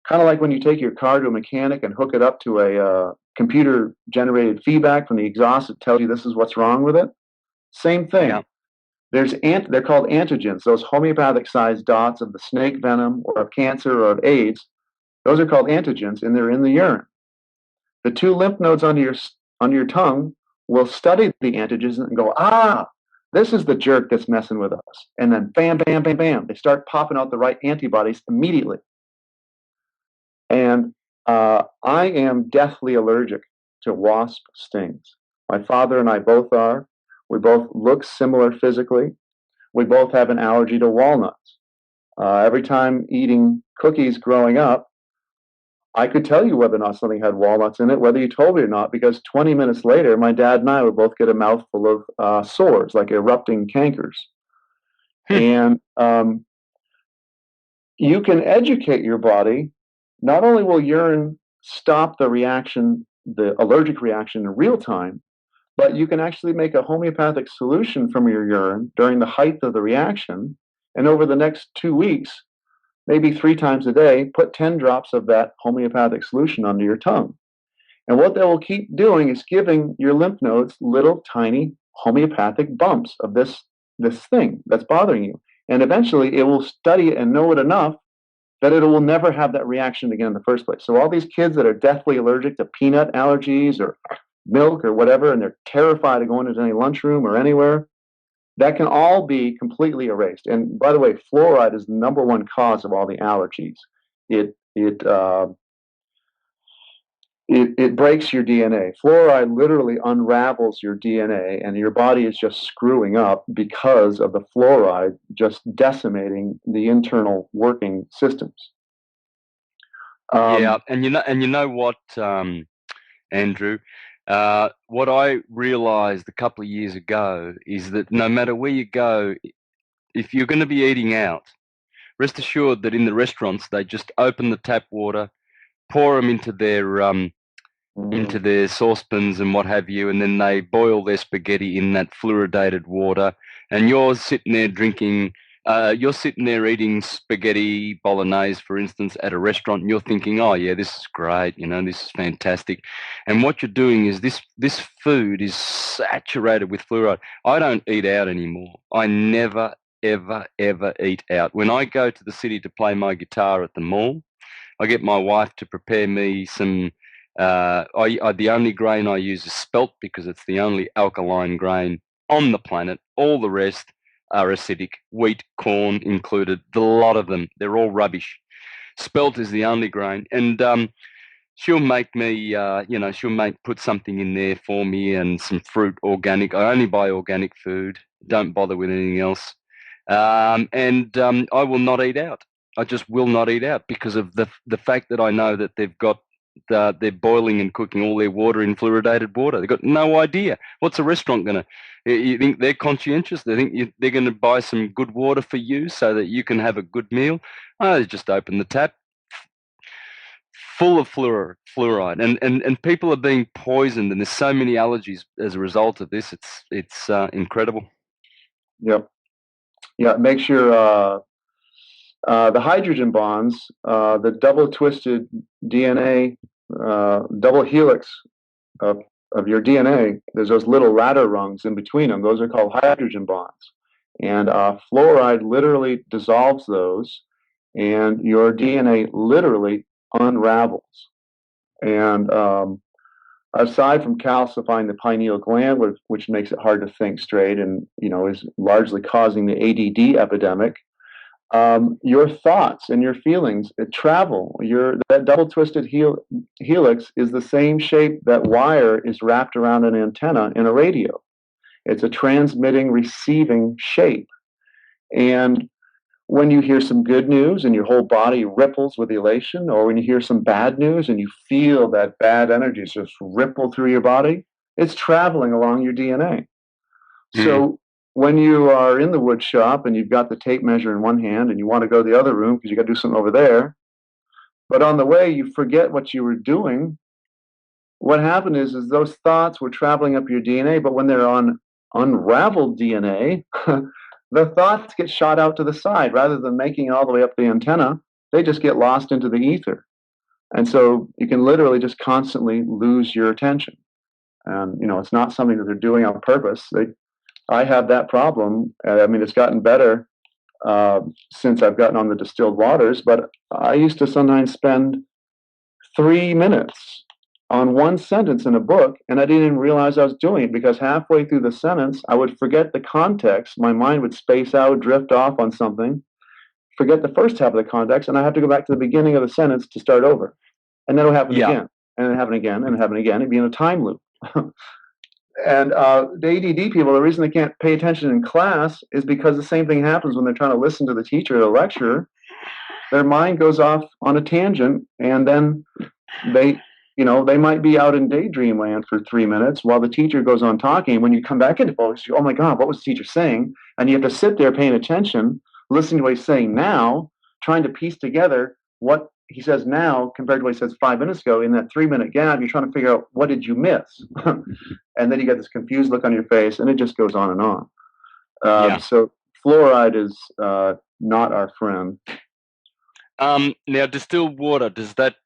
kind of like when you take your car to a mechanic and hook it up to a computer-generated feedback from the exhaust that tells you this is what's wrong with it. Same thing. Yeah. They're called antigens. Those homeopathic-sized dots of the snake venom or of cancer or of AIDS, those are called antigens, and they're in the urine. The 2 lymph nodes under your tongue will study the antigens and go, this is the jerk that's messing with us. And then bam, bam, bam, bam, they start popping out the right antibodies immediately. And I am deathly allergic to wasp stings. My father and I both are. We both look similar physically. We both have an allergy to walnuts. Every time eating cookies growing up, I could tell you whether or not something had walnuts in it, whether you told me or not, because 20 minutes later, my dad and I would both get a mouthful of sores, like erupting cankers. And you can educate your body. Not only will urine stop the reaction, the allergic reaction in real time, but you can actually make a homeopathic solution from your urine during the height of the reaction. And over the next 2 weeks, maybe 3 times a day, put 10 drops of that homeopathic solution under your tongue. And what they will keep doing is giving your lymph nodes little tiny homeopathic bumps of this thing that's bothering you. And eventually it will study it and know it enough that it will never have that reaction again in the first place. So all these kids that are deathly allergic to peanut allergies or milk or whatever, and they're terrified of going into any lunchroom or anywhere, that can all be completely erased. And by the way, fluoride is the number one cause of all the allergies. It it uh, it breaks your DNA. Fluoride literally unravels your DNA, and your body is just screwing up because of the fluoride just decimating the internal working systems. Yeah, Um, and you know what, Andrew, what I realized a couple of years ago is that no matter where you go, if you're going to be eating out, rest assured that in the restaurants they just open the tap water, pour them into their saucepans and what have you, and then they boil their spaghetti in that fluoridated water, and you're sitting there drinking. You're sitting there eating spaghetti bolognese, for instance, at a restaurant, and you're thinking, "Oh yeah, this is great. You know, this is fantastic." And what you're doing is this food is saturated with fluoride. I don't eat out anymore. I never, ever eat out. When I go to the city to play my guitar at the mall, I get my wife to prepare me some. The only grain I use is spelt because it's the only alkaline grain on the planet. All the rest are acidic. Wheat, corn included. The lot of them, they're all rubbish. Spelt is the only grain, and she'll make me, she'll put something in there for me and some fruit, organic. I only buy organic food. Don't bother with anything else. And I will not eat out. I just will not eat out because of the fact that I know that they're boiling and cooking all their water in fluoridated water. They've got no idea. What's a restaurant going to? You think they're conscientious? They think they're going to buy some good water for you so that you can have a good meal? Oh, they just open the tap, full of fluoride, and people are being poisoned, and there's so many allergies as a result of this. It's incredible. yep. Yeah, it makes the hydrogen bonds, the double twisted DNA, double helix of your DNA. There's those little ladder rungs in between them. Those are called hydrogen bonds. And fluoride literally dissolves those, and your DNA literally unravels. And aside from calcifying the pineal gland, which makes it hard to think straight, and is largely causing the ADD epidemic, your thoughts and your feelings travel. That double twisted helix is the same shape that wire is wrapped around an antenna in a radio. It's a transmitting, receiving shape. And when you hear some good news and your whole body ripples with elation, or when you hear some bad news and you feel that bad energy just ripple through your body, it's traveling along your DNA. Mm. So when you are in the wood shop and you've got the tape measure in one hand and you want to go to the other room because you got to do something over there, but on the way you forget what you were doing, what happened is those thoughts were traveling up your DNA, but when they're on unraveled DNA, the thoughts get shot out to the side rather than making it all the way up the antenna. They just get lost into the ether. And so you can literally just constantly lose your attention. And, it's not something that they're doing on purpose. I have that problem. I mean, it's gotten better since I've gotten on the distilled waters, but I used to sometimes spend 3 minutes on one sentence in a book, and I didn't even realize I was doing it because halfway through the sentence, I would forget the context. My mind would space out, drift off on something, forget the first half of the context, and I have to go back to the beginning of the sentence to start over. And then it'll happen Yeah. again, and then happen again, and happen again. It'd be in a time loop. And the ADD people, the reason they can't pay attention in class is because the same thing happens when they're trying to listen to the teacher or the lecturer. Their mind goes off on a tangent, and then they might be out in daydream land for 3 minutes while the teacher goes on talking. When you come back into focus, you go, oh my God, what was the teacher saying? And you have to sit there paying attention, listening to what he's saying now, trying to piece together what he says now compared to what he says 5 minutes ago. In that 3 minute gap, you're trying to figure out what did you miss? And then you get this confused look on your face, and it just goes on and on. Yeah. So fluoride is not our friend. Now, distilled water, does that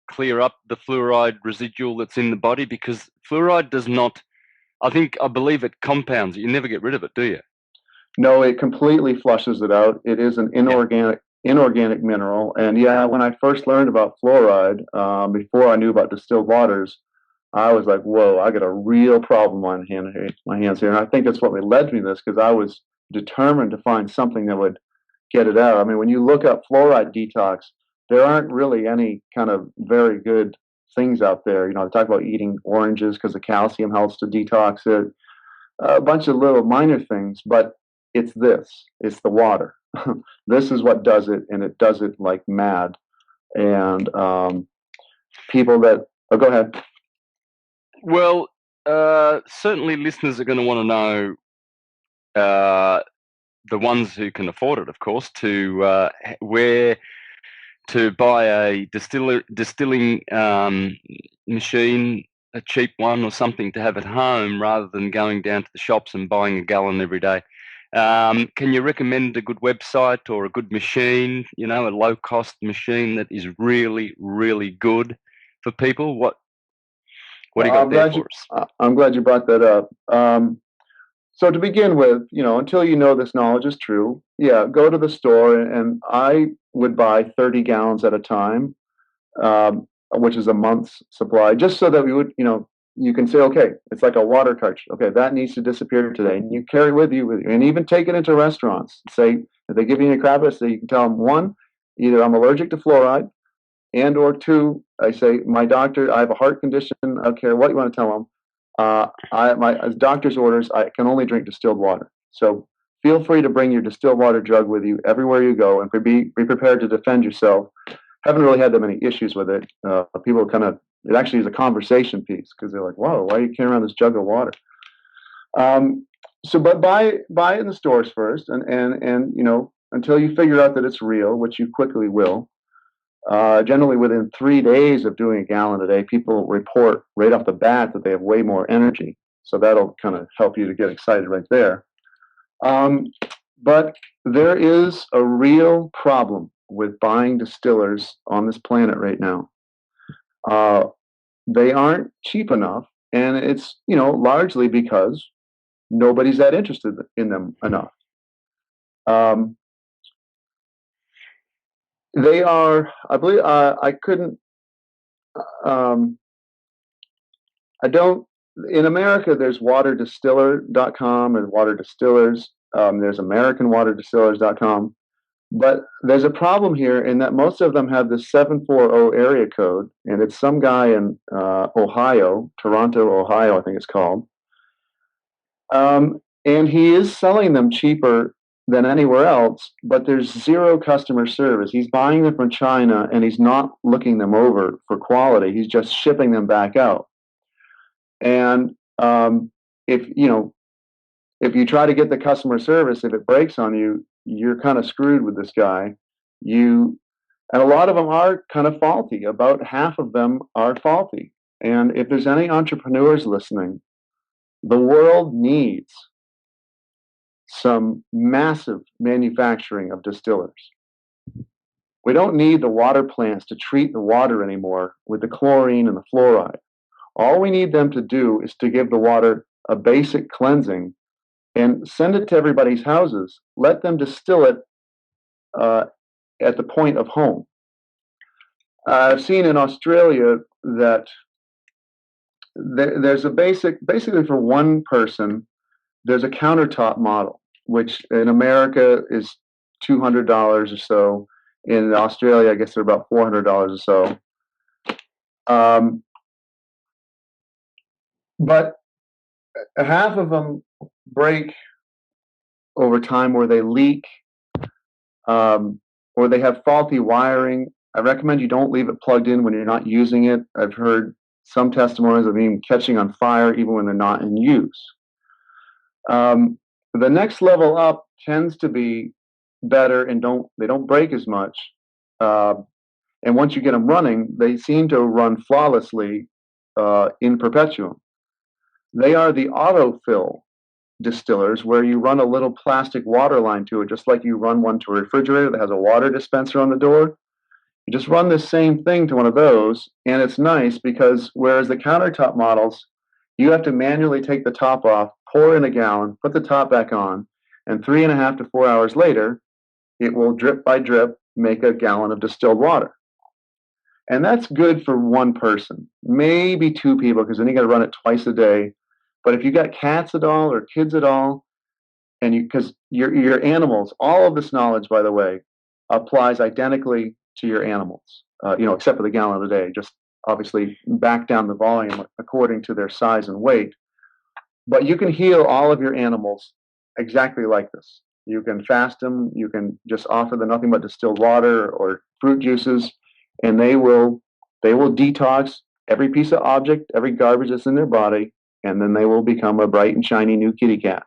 clear up the fluoride residual that's in the body? Because fluoride does not, I believe it compounds it. You never get rid of it, do you? No, it completely flushes it out. It is an inorganic mineral. And yeah, when I first learned about fluoride, before I knew about distilled waters, I was like, whoa, I got a real problem on my hands here. And I think that's what led me to this, because I was determined to find something that would get it out. I mean, when you look up fluoride detox, there aren't really any kind of very good things out there. You know, they talk about eating oranges because the calcium helps to detox it, a bunch of little minor things, but it's the water. This is what does it, and it does it like mad. And people that, oh, go ahead. Well, certainly listeners are going to want to know, the ones who can afford it, of course, to where to buy a distilling machine, a cheap one or something to have at home, rather than going down to the shops and buying a gallon every day. Can you recommend a good website or a good machine, you know, a low-cost machine that is really, really good for people? What do you got there for us? I'm glad you brought that up. So to begin with, you know, until you know this knowledge is true, yeah, go to the store, and I would buy 30 gallons at a time, which is a month's supply, just so that we would, you know, you can say, okay, it's like a water cartridge. Okay, that needs to disappear today. And you carry with you, and even take it into restaurants. Say, if they give you any crap, so you can tell them, one, either I'm allergic to fluoride, and or two, I say, my doctor, I have a heart condition. I don't care what you want to tell them. As doctor's orders, I can only drink distilled water. So feel free to bring your distilled water jug with you everywhere you go, and be prepared to defend yourself. Haven't really had that many issues with it. People kind of, it actually is a conversation piece, because they're like, "Whoa, why are you carrying around this jug of water?" But buy it in the stores first, and you know, until you figure out that it's real, which you quickly will. Generally, within 3 days of doing a gallon a day, people report right off the bat that they have way more energy. So that'll kind of help you to get excited right there. But there is a real problem with buying distillers on this planet right now. They aren't cheap enough, and it's, you know, largely because nobody's that interested in them enough. They are, I believe, I couldn't, I don't, in America, there's waterdistiller.com and water distillers. There's AmericanWaterDistillers.com. But there's a problem here in that most of them have the 740 area code, and it's some guy in Ohio, Toronto, Ohio, I think it's called. And he is selling them cheaper than anywhere else, but there's zero customer service. He's buying them from China, and he's not looking them over for quality. He's just shipping them back out. And if you try to get the customer service, if it breaks on you, you're kind of screwed with this guy. And a lot of them are kind of faulty. About half of them are faulty. And if there's any entrepreneurs listening, the world needs some massive manufacturing of distillers. We don't need the water plants to treat the water anymore with the chlorine and the fluoride. All we need them to do is to give the water a basic cleansing and send it to everybody's houses. Let them distill it at the point of home. I've seen in Australia that there's a basically for one person, there's a countertop model, which in America is $200 or so. In Australia, I guess they're about $400 or so. But half of them break over time, where they leak, or they have faulty wiring. I recommend you don't leave it plugged in when you're not using it. I've heard some testimonies of them catching on fire even when they're not in use. The next level up tends to be better, and they don't break as much. And once you get them running, they seem to run flawlessly in perpetuum. They are the autofill distillers, where you run a little plastic water line to it, just like you run one to a refrigerator that has a water dispenser on the door. You just run this same thing to one of those, and it's nice because whereas the countertop models, you have to manually take the top off, pour in a gallon, put the top back on, and 3.5 to 4 hours later, it will drip by drip make a gallon of distilled water. And that's good for one person, maybe two people, because then you got to run it twice a day. But if you got cats at all or kids at all, and you because your animals, all of this knowledge, by the way, applies identically to your animals. Except for the gallon a day. Just obviously back down the volume according to their size and weight. But you can heal all of your animals exactly like this. You can fast them. You can just offer them nothing but distilled water or fruit juices, and they will detox every piece of object, every garbage that's in their body, and then they will become a bright and shiny new kitty cat.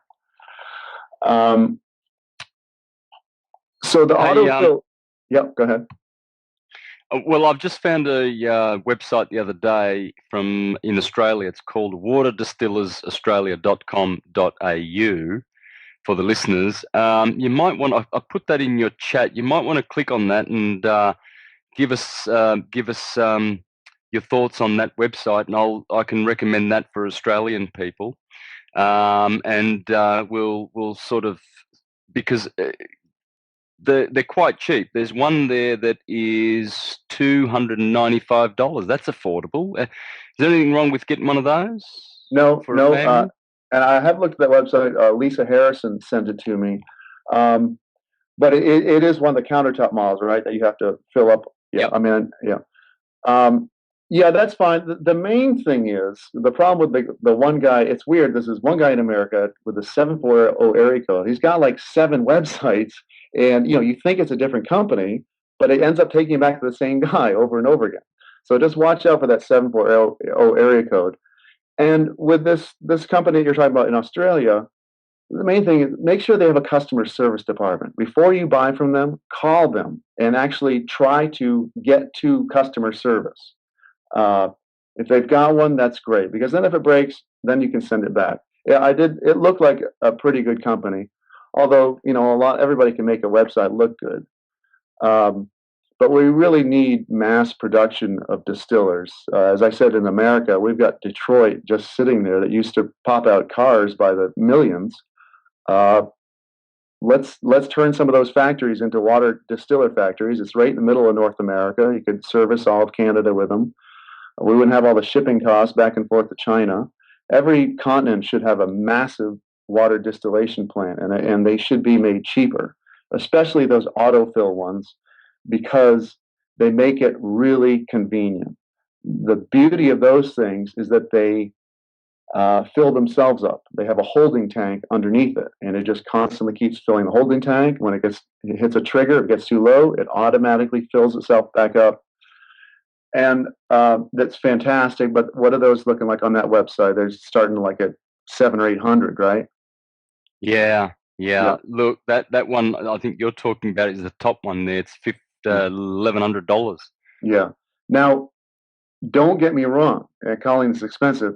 Um, so the Hey, autofill. Yep, go ahead. well, I've just found a website the other day from in Australia. It's called waterdistillersaustralia.com.au for the listeners. You might want. I put that in your chat. You might want to click on that and give us your thoughts on that website, and I can recommend that for Australian people. And we'll sort of because they're quite cheap. There's one there that is $295. That's affordable. Is there anything wrong with getting one of those? No, For a no. family? And I have looked at that website. Lisa Harrison sent it to me. But it is one of the countertop models, right? That you have to fill up. Yeah, Yep. I mean, yeah. Yeah, that's fine. The main thing is the problem with the one guy. It's weird. This is one guy in America with a 740 area code. He's got like 7 websites, and you think it's a different company, but it ends up taking you back to the same guy over and over again. So just watch out for that 740 area code. And with this company you're talking about in Australia, the main thing is make sure they have a customer service department. Before you buy from them, call them and actually try to get to customer service. Uh, if they've got one, that's great because then if it breaks, then you can send it back. Yeah, I did. It looked like a pretty good company, although everybody can make a website look good. Um, but we really need mass production of distillers. As I said, in America, we've got Detroit just sitting there that used to pop out cars by the millions. Uh, let's turn some of those factories into water distiller factories. It's right in the middle of North America. You could service all of Canada with them. We wouldn't have all the shipping costs back and forth to China. Every continent should have a massive water distillation plant, and they should be made cheaper, especially those autofill ones, because they make it really convenient. The beauty of those things is that they fill themselves up. They have a holding tank underneath it, and it just constantly keeps filling the holding tank. When it hits a trigger, it gets too low, it automatically fills itself back up. And that's fantastic. But what are those looking like on that website? They're starting like at 700 or 800, right? Yeah. Yeah, Look, that one I think you're talking about is the top one there. It's $1,100. yeah. Now, don't get me wrong. Calling this expensive,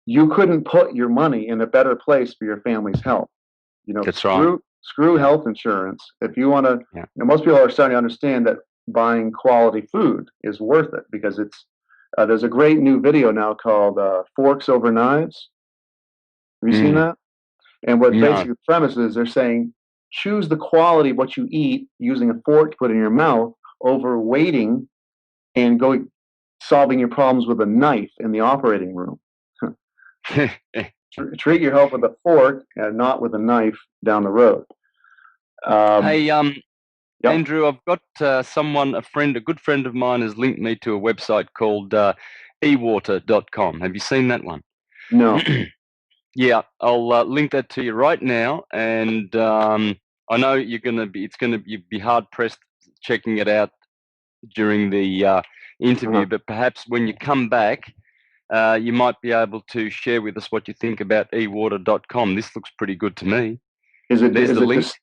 you couldn't put your money in a better place for your family's health. That's right. Screw Yeah. health insurance. If you want to, Yeah. most people are starting to understand that buying quality food is worth it because it's. There's a great new video now called "Forks Over Knives." Have you seen Mm. that? And what No. basically the premise is, they're saying choose the quality of what you eat using a fork to put in your mouth over waiting and going solving your problems with a knife in the operating room. Treat your health with a fork and not with a knife down the road. Hey, Yep. Andrew, I've got a good friend of mine has linked me to a website called ewater.com. Have you seen that one? No. Yeah, I'll link that to you right now. And I know you'd be hard pressed checking it out during the interview, Uh-huh. but perhaps when you come back, you might be able to share with us what you think about ewater.com. This looks pretty good to me. Is it There's is the it link. dis,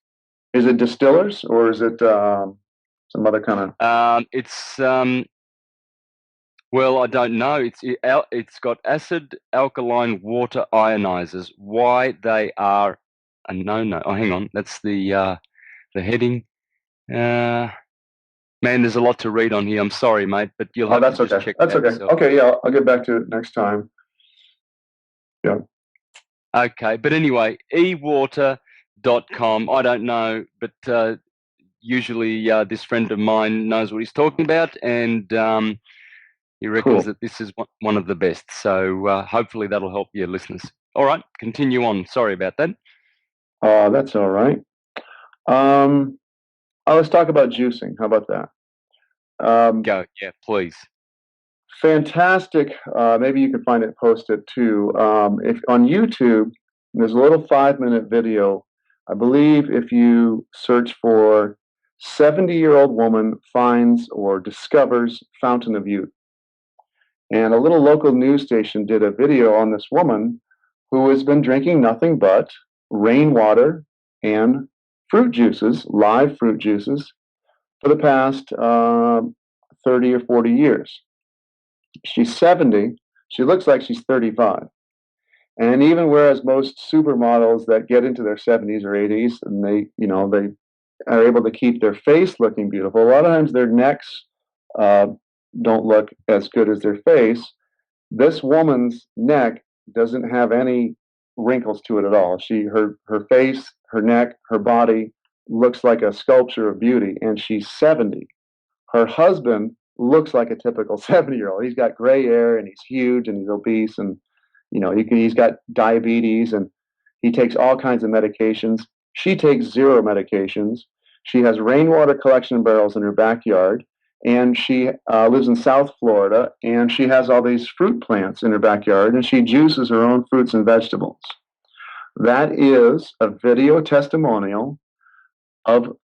is it distillers or is it some other kind of? It's well, I don't know. It's got acid alkaline water ionizers. Why they are a no-no. Oh, hang on. That's the heading. Uh, Man, there's a lot to read on here. I'm sorry, mate, but you'll Oh, have to that's just okay. check it That's out okay. yourself. Okay, yeah, I'll get back to it next time. Yeah. Okay, but anyway, ewater.com. I don't know, but usually this friend of mine knows what he's talking about, and he reckons Cool. that this is one of the best. So hopefully that'll help your listeners. All right, continue on. Sorry about that. That's all right. Let's talk about juicing. How about that? Go. Yeah, please. Fantastic. Maybe you can find it posted too. If on YouTube, there's a little 5-minute video. I believe if you search for 70-year-old woman finds or discovers fountain of youth, and a little local news station did a video on this woman who has been drinking nothing but rainwater and fruit juices, live fruit juices, for the past 30 or 40 years. She's 70. She looks like she's 35. And even whereas most supermodels that get into their 70s or 80s and they are able to keep their face looking beautiful, a lot of times their necks uh, don't look as good as their face. This woman's neck doesn't have any wrinkles to it at all. Her face, her neck, her body looks like a sculpture of beauty, and she's 70. Her husband looks like a typical 70-year-old. He's got gray hair and he's huge and he's obese, and he's got diabetes, and he takes all kinds of medications. She takes zero medications. She has rainwater collection barrels in her backyard, and she lives in South Florida, and she has all these fruit plants in her backyard, and she juices her own fruits and vegetables. That is a video testimonial of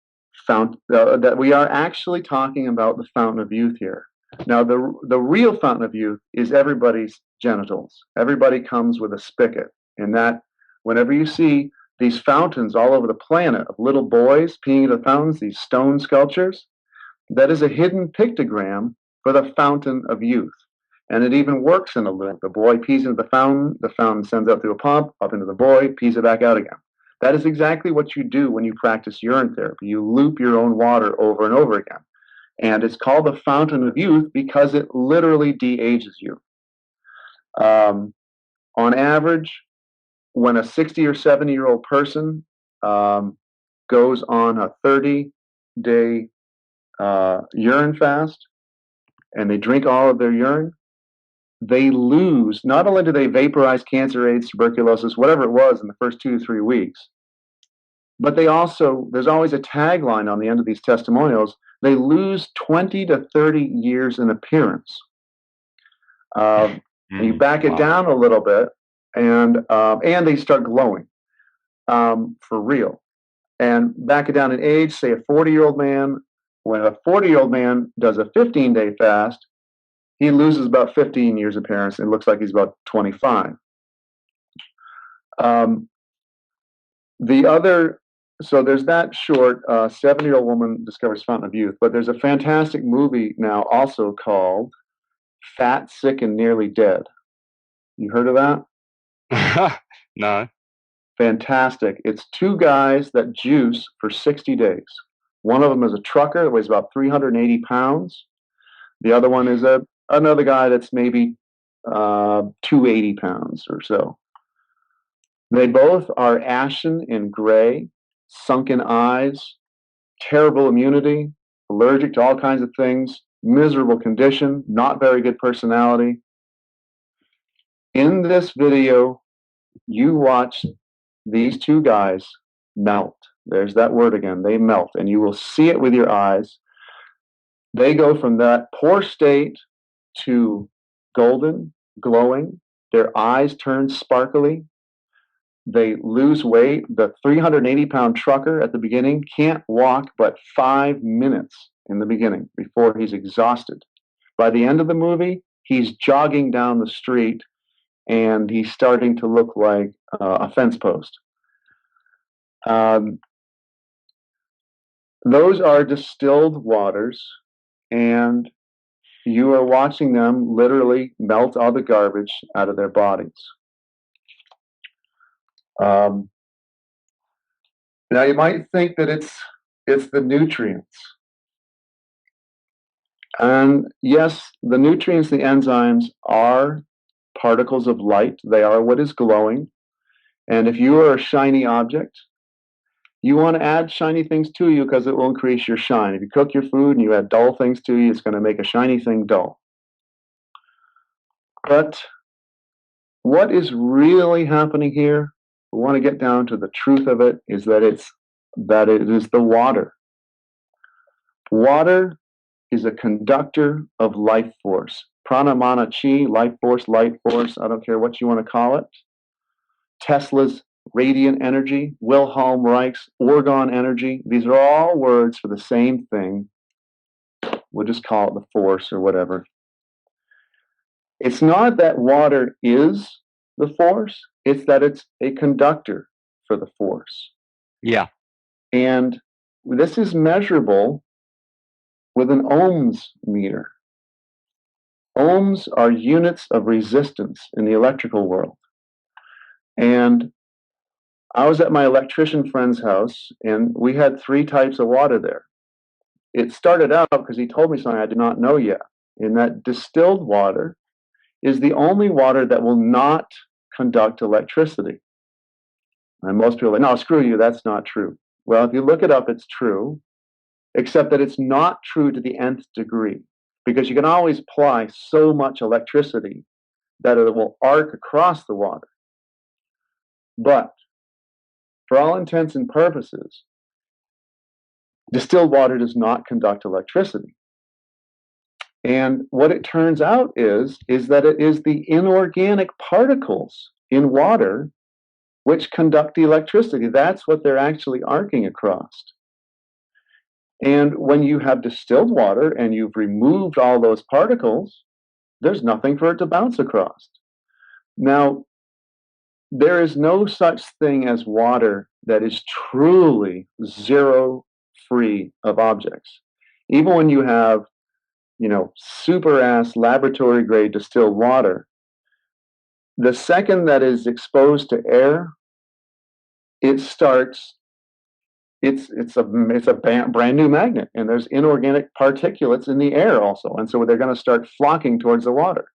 that we are actually talking about the fountain of youth here. Now, the real fountain of youth is everybody's genitals. Everybody comes with a spigot, and that whenever you see these fountains all over the planet of little boys peeing into the fountains, these stone sculptures, that is a hidden pictogram for the fountain of youth. And it even works in a loop. The boy pees into the fountain sends out through a pump, up into the boy, pees it back out again. That is exactly what you do when you practice urine therapy. You loop your own water over and over again. And it's called the fountain of youth because it literally de-ages you. On average, when a 60 or 70-year-old person goes on a 30-day urine fast and they drink all of their urine, they lose, not only do they vaporize cancer, AIDS, tuberculosis, whatever it was in the first 2 to 3 weeks, but they also, there's always a tagline on the end of these testimonials, they lose 20 to 30 years in appearance. You back it down a little bit, and they start glowing for real. And back it down in age, say a 40-year-old man, when a 40-year-old man does a 15-day fast, he loses about 15 years appearance. It looks like he's about 25. The other, so there's that short 70-year-old woman discovers fountain of youth, but there's a fantastic movie now also called Fat, Sick, and Nearly Dead. You heard of that? No. Fantastic. It's two guys that juice for 60 days. One of them is a trucker that weighs about 380 pounds. The other one is another guy that's maybe 280 pounds or so. They both are ashen and gray, sunken eyes, terrible immunity, allergic to all kinds of things, miserable condition, not very good personality. In this video, you watch these two guys melt. There's that word again. They melt, and you will see it with your eyes. They go from that poor state to golden, glowing. Their eyes turn sparkly. They lose weight. The 380-pound trucker at the beginning can't walk but 5 minutes in the beginning before he's exhausted. By the end of the movie, he's jogging down the street and he's starting to look like a fence post. Those are distilled waters, and you are watching them literally melt all the garbage out of their bodies. Now you might think that it's the nutrients. And yes, the nutrients, the enzymes are particles of light. They are what is glowing. And if you are a shiny object, you want to add shiny things to you because it will increase your shine. If you cook your food and you add dull things to you, it's going to make a shiny thing dull. But what is really happening here, we want to get down to the truth of it, is that it is the water. Water is a conductor of life force. Prana, mana, chi, life force, light force, I don't care what you want to call it. Tesla's radiant energy, Wilhelm Reich's orgone energy. These are all words for the same thing. We'll just call it the force or whatever. It's not that water is the force, it's that it's a conductor for the force. Yeah. And this is measurable with an ohms meter. Ohms are units of resistance in the electrical world. And I was at my electrician friend's house, and we had 3 types of water there. It started out because he told me something I did not know yet. In that distilled water is the only water that will not conduct electricity. And most people are like, no, screw you, that's not true. Well, if you look it up, it's true, except that it's not true to the nth degree, because you can always apply so much electricity that it will arc across the water. But for all intents and purposes, distilled water does not conduct electricity. And what it turns out is that it is the inorganic particles in water which conduct the electricity. That's what they're actually arcing across. And when you have distilled water and you've removed all those particles, there's nothing for it to bounce across. Now, there is no such thing as water that is truly zero free of objects. Even when you have, super ass laboratory grade distilled water, the second that is exposed to air, it starts. It's a brand new magnet, and there's inorganic particulates in the air also, and so they're going to start flocking towards the water.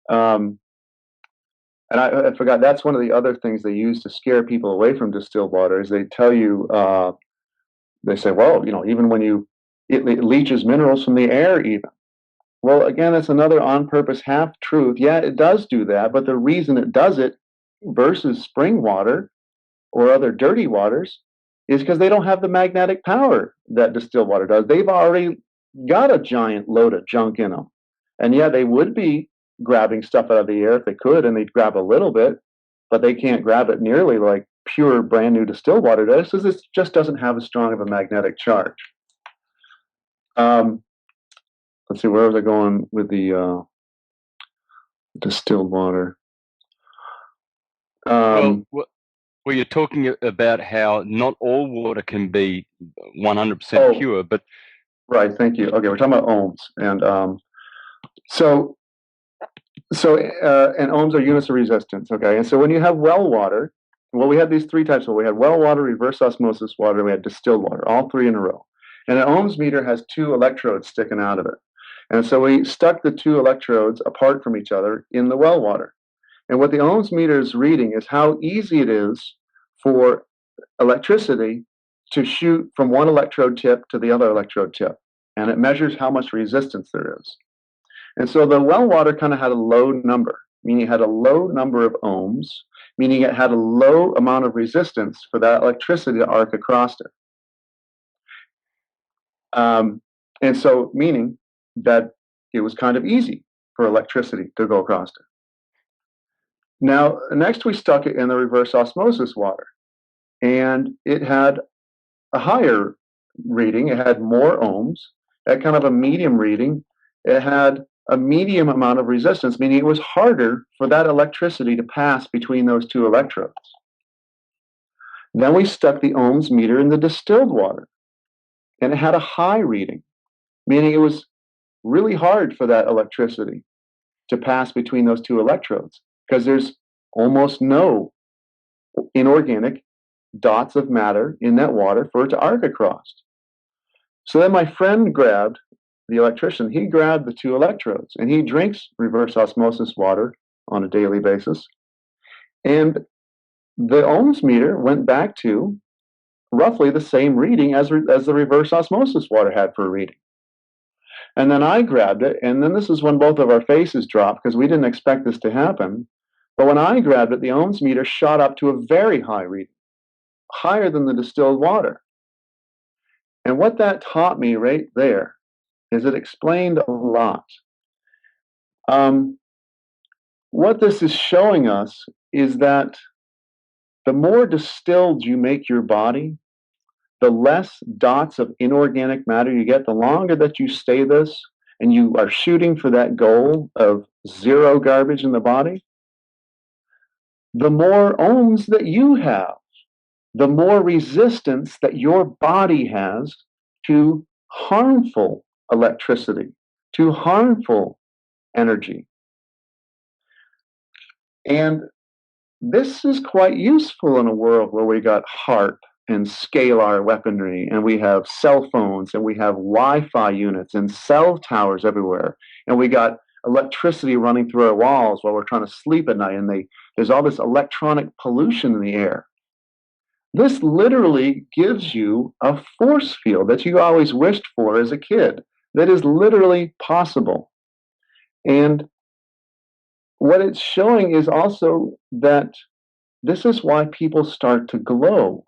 And I forgot, that's one of the other things they use to scare people away from distilled water is they tell you, they say, well, even when it leaches minerals from the air even. Well, again, that's another on-purpose half-truth. Yeah, it does do that, but the reason it does it versus spring water or other dirty waters is because they don't have the magnetic power that distilled water does. They've already got a giant load of junk in them. And yeah, they would be grabbing stuff out of the air if they could, and they'd grab a little bit, but they can't grab it nearly like pure brand new distilled water does because it just doesn't have as strong of a magnetic charge. Let's see, where was I going with the distilled water? Well, you're talking about how not all water can be 100% pure, but right. Thank you. Okay, we're talking about ohms, and so and ohms are units of resistance. Okay, and so when you have well water, well, we had these 3 types. We had well water, reverse osmosis water, we had distilled water, all 3 in a row. And an ohms meter has 2 electrodes sticking out of it. And so we stuck the 2 electrodes apart from each other in the well water. And what the ohms meter is reading is how easy it is for electricity to shoot from one electrode tip to the other electrode tip. And it measures how much resistance there is. And so the well water kind of had a low number, meaning it had a low number of ohms, meaning it had a low amount of resistance for that electricity to arc across it. And so meaning that it was kind of easy for electricity to go across it. Now, next we stuck it in the reverse osmosis water, and it had a higher reading. It had more ohms. It had kind of a medium reading. It had a medium amount of resistance, meaning it was harder for that electricity to pass between those 2 electrodes. Then we stuck the ohms meter in the distilled water, and it had a high reading, meaning it was really hard for that electricity to pass between those 2 electrodes because there's almost no inorganic dots of matter in that water for it to arc across. So then my friend grabbed the electrician, he grabbed the two electrodes and he drinks reverse osmosis water on a daily basis. And the ohms meter went back to roughly the same reading as the reverse osmosis water had for a reading. And then I grabbed it, and then this is when both of our faces dropped because we didn't expect this to happen. But when I grabbed it, the ohms meter shot up to a very high reading, higher than the distilled water. And what that taught me right there is it explained a lot. What this is showing us is that the more distilled you make your body, the less dots of inorganic matter you get, the longer that you stay this and you are shooting for that goal of zero garbage in the body, the more ohms that you have, the more resistance that your body has to harmful electricity, to harmful energy. And this is quite useful in a world where we got HAARP and scalar weaponry, and we have cell phones, and we have Wi-Fi units and cell towers everywhere, and we got electricity running through our walls while we're trying to sleep at night, and there's all this electronic pollution in the air. This literally gives you a force field that you always wished for as a kid, that is literally possible. And what it's showing is also that this is why people start to glow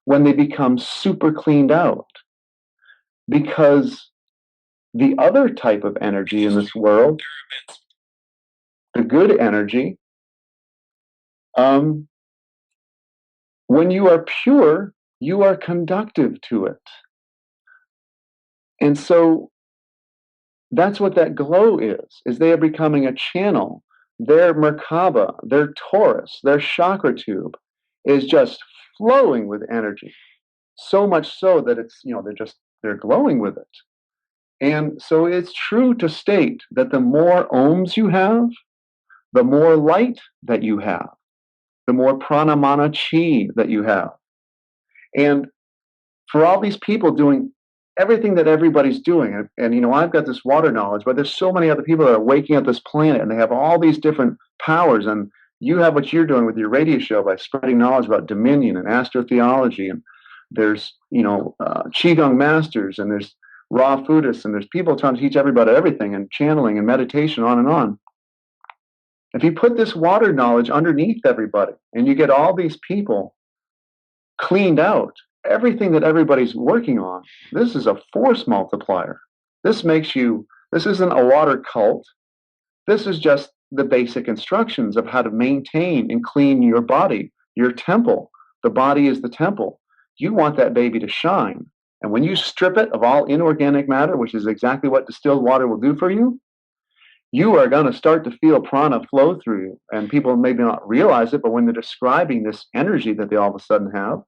when they become super cleaned out. Because the other type of energy in this world, the good energy, when you are pure, you are conductive to it. And so that's what that glow is they are becoming a channel. Their Merkaba, their torus, their chakra tube is just flowing with energy. So much so that it's, they're glowing with it. And so it's true to state that the more ohms you have, the more light that you have, the more prana mana chi that you have. And for all these people doing everything that everybody's doing, and I've got this water knowledge, but there's so many other people that are waking up this planet and they have all these different powers, and you have what you're doing with your radio show by spreading knowledge about dominion and astrotheology, and there's qigong masters, and there's raw foodists, and there's people trying to teach everybody everything, and channeling and meditation, on and on. If you put this water knowledge underneath everybody and you get all these people cleaned out, everything that everybody's working on, this is a force multiplier. This isn't a water cult. This is just the basic instructions of how to maintain and clean your body, your temple. The body is the temple. You want that baby to shine. And when you strip it of all inorganic matter, which is exactly what distilled water will do for you, you are going to start to feel prana flow through you. And people maybe not realize it, but when they're describing this energy that they all of a sudden have,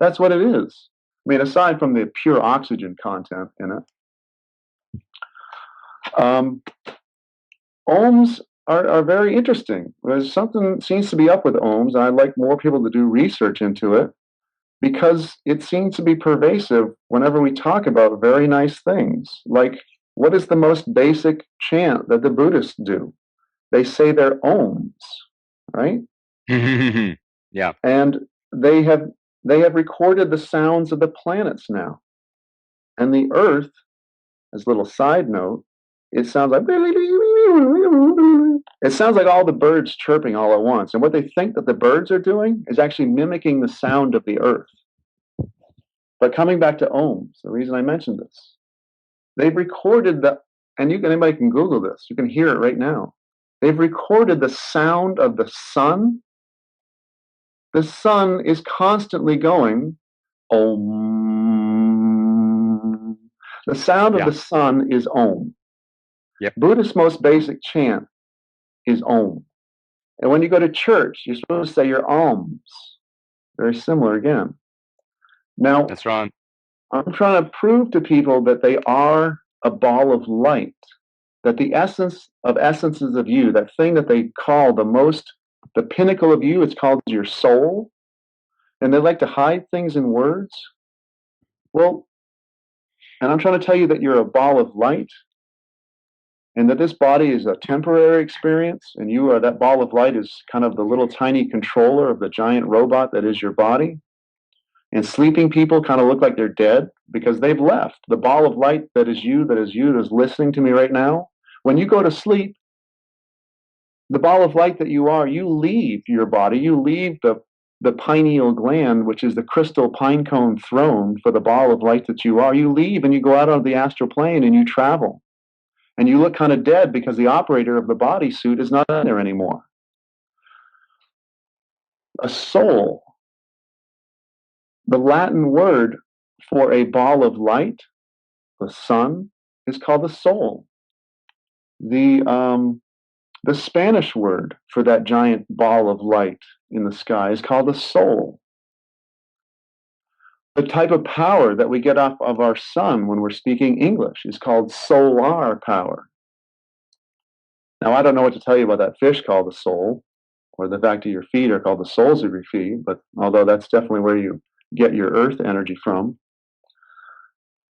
that's what it is. I mean, aside from the pure oxygen content in it. Ohms are very interesting. There's something seems to be up with ohms. I'd like more people to do research into it because it seems to be pervasive whenever we talk about very nice things. Like, what is the most basic chant that the Buddhists do? They say their ohms, right? Yeah. And they have recorded the sounds of the planets now. And the Earth, as a little side note, it sounds like all the birds chirping all at once. And what they think that the birds are doing is actually mimicking the sound of the Earth. But coming back to ohms, the reason I mentioned this, they've recorded anybody can Google this. You can hear it right now. They've recorded the sound of the sun. The sun is constantly going, Om. The sound of the sun is Om. Yep. Buddhist most basic chant is Om. And when you go to church, you're supposed to say your alms. Very similar again. Now, that's right. I'm trying to prove to people that they are a ball of light, that the essence of essences of you, that thing that they call the pinnacle of you, it's called your soul. And they like to hide things in words. Well, And I'm trying to tell you that you're a ball of light, and that this body is a temporary experience, and you are that ball of light is kind of the little tiny controller of the giant robot that is your body. And sleeping people kind of look like they're dead because they've left. The ball of light that is you, that is listening to me right now. When you go to sleep, the ball of light that you are, you leave your body, you leave the pineal gland, which is the crystal pine cone throne for the ball of light that you are. You leave and you go out on the astral plane and you travel. And you look kind of dead because the operator of the bodysuit is not in there anymore. A soul, the Latin word for a ball of light, the sun, is called the soul. The Spanish word for that giant ball of light in the sky is called the soul. The type of power that we get off of our sun when we're speaking English is called solar power. Now, I don't know what to tell you about that fish called the soul, or the fact that your feet are called the soles of your feet, but although that's definitely where you get your earth energy from.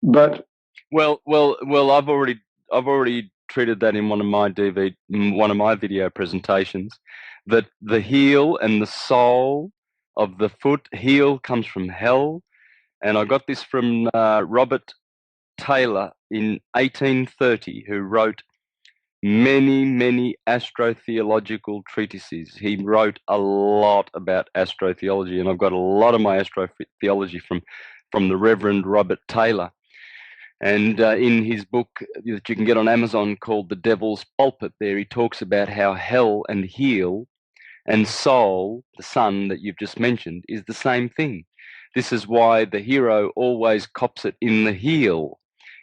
But well, I've already treated that in one of my video presentations, that the heel and the sole of the foot, heel comes from hell, and I got this from Robert Taylor in 1830, who wrote many astrotheological treatises. He wrote a lot about astrotheology, and I've got a lot of my astrotheology from the Reverend Robert Taylor. And in his book that you can get on Amazon called The Devil's Pulpit, there he talks about how hell and heel and soul, the sun that you've just mentioned, is the same thing. This is why the hero always cops it in the heel.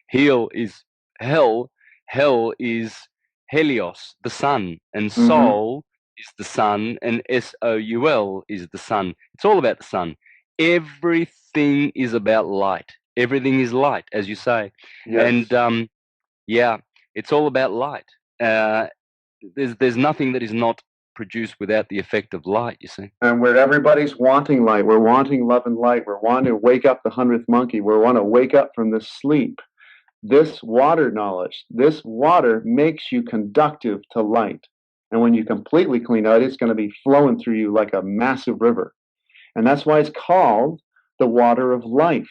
Heel is hell, hell is Helios, the sun, and soul is the sun, and Soul is the sun. It's all about the sun. Everything is about light. Everything is light, as you say. yes. And yeah, it's all about light. There's nothing that is not produced without the effect of light, you see. And where everybody's wanting light, we're wanting love and light, we're wanting to wake up the 100th monkey, we want to wake up from this sleep. This water knowledge, this water makes you conductive to light. And when you completely clean out, it's going to be flowing through you like a massive river. And that's why it's called the water of life.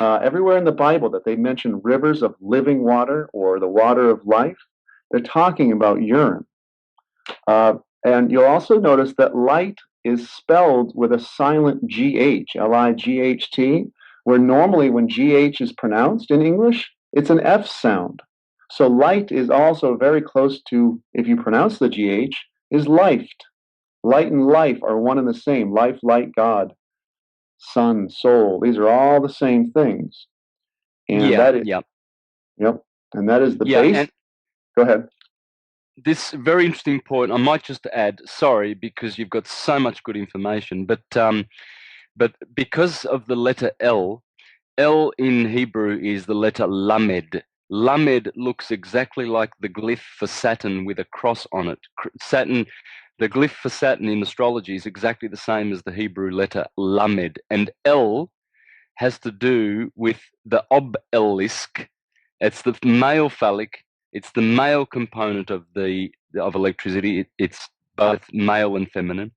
Everywhere in the Bible that they mention rivers of living water or the water of life, they're talking about urine. And you'll also notice that light is spelled with a silent GH, L-I-G-H-T, where normally when GH is pronounced in English, it's an F sound. So light is also very close to, if you pronounce the GH, is lifed. Light and life are one and the same. Life, light, God, sun, soul. These are all the same things. And that is, yep. And that is the base. And go ahead. This very interesting point, I might just add, sorry, because you've got so much good information, but because of the letter L, L in Hebrew is the letter Lamed. Lamed looks exactly like the glyph for Saturn with a cross on it. Saturn, the glyph for Saturn in astrology is exactly the same as the Hebrew letter Lamed. And L has to do with the obelisk. It's the male phallic. It's the male component of electricity. It's both male and feminine.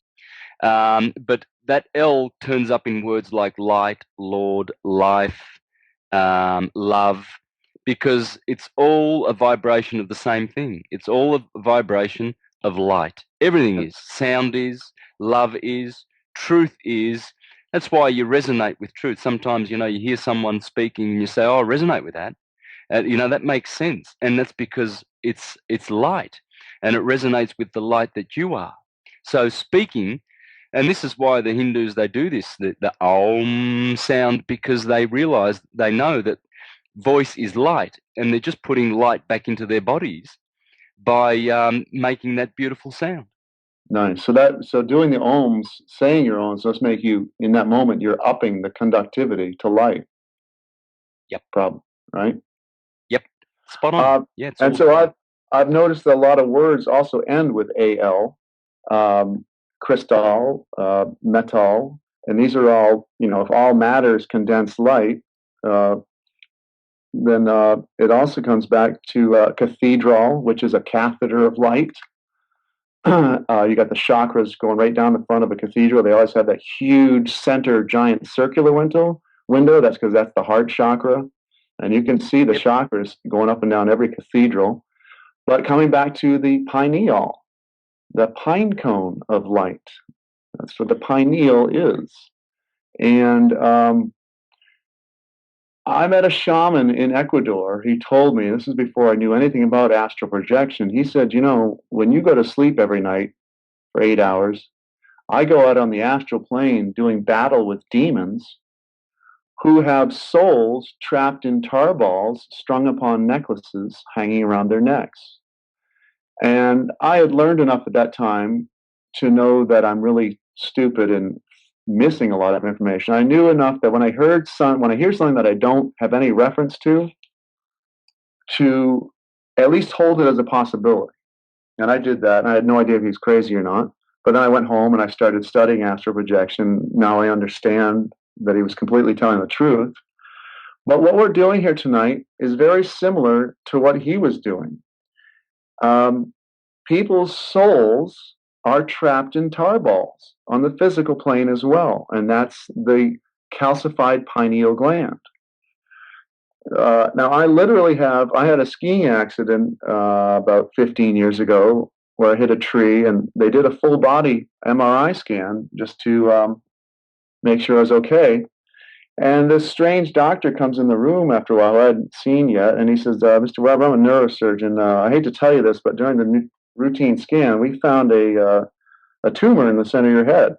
But that L turns up in words like light, Lord, life, love, because it's all a vibration of the same thing. It's all a vibration of light. Everything is. Sound is, love is, truth is. That's why you resonate with truth. Sometimes, you hear someone speaking and you say, oh, I resonate with that. That makes sense. And that's because it's light and it resonates with the light that you are. So speaking, and this is why the Hindus, they do this, the Om sound, because they realize, they know that voice is light, and they're just putting light back into their bodies by making that beautiful sound. Nice. So doing the ohms, saying your ohms, must make you, in that moment, you're upping the conductivity to light. Yep. Problem, right? Yep. Spot on. Yeah. And so I've noticed that a lot of words also end with al, crystal, metal, and these are all, if all matter is condensed light, then it also comes back to cathedral, which is a catheter of light. You got the chakras going right down the front of a cathedral. They always have that huge center, giant circular window. That's because that's the heart chakra, and you can see the chakras going up and down every cathedral. But coming back to the pineal, the pine cone of light. That's what the pineal is. And I met a shaman in Ecuador. He told me, this is before I knew anything about astral projection. He said, when you go to sleep every night for 8 hours, I go out on the astral plane doing battle with demons who have souls trapped in tar balls strung upon necklaces hanging around their necks. And I had learned enough at that time to know that I'm really stupid and missing a lot of information. I knew enough that when I hear something that I don't have any reference to at least hold it as a possibility. And I did that, and I had no idea if he was crazy or not. But then I went home and I started studying astral projection. Now I understand that he was completely telling the truth. But what we're doing here tonight is very similar to what he was doing. People's souls are trapped in tar balls on the physical plane as well, and that's the calcified pineal gland. Now, I had a skiing accident about 15 years ago where I hit a tree, and they did a full body MRI scan just to make sure I was okay. And this strange doctor comes in the room after a while who I hadn't seen yet, and he says, Mr. Webb, I'm a neurosurgeon. I hate to tell you this, but during the routine scan, we found a tumor in the center of your head.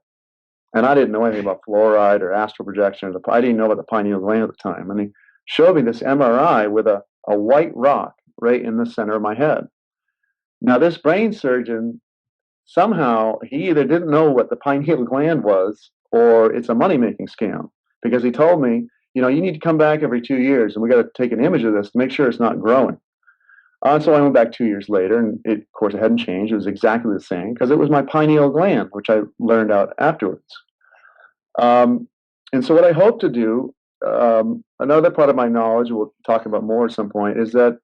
And I didn't know anything about fluoride or astral projection. I didn't know about the pineal gland at the time. And he showed me this MRI with a white rock right in the center of my head. Now, this brain surgeon, somehow, he either didn't know what the pineal gland was or it's a money-making scam, because he told me, you need to come back every 2 years and we got to take an image of this to make sure it's not growing. So I went back 2 years later, and of course, it hadn't changed. It was exactly the same because it was my pineal gland, which I learned out afterwards. And so what I hope to do, another part of my knowledge we'll talk about more at some point, is that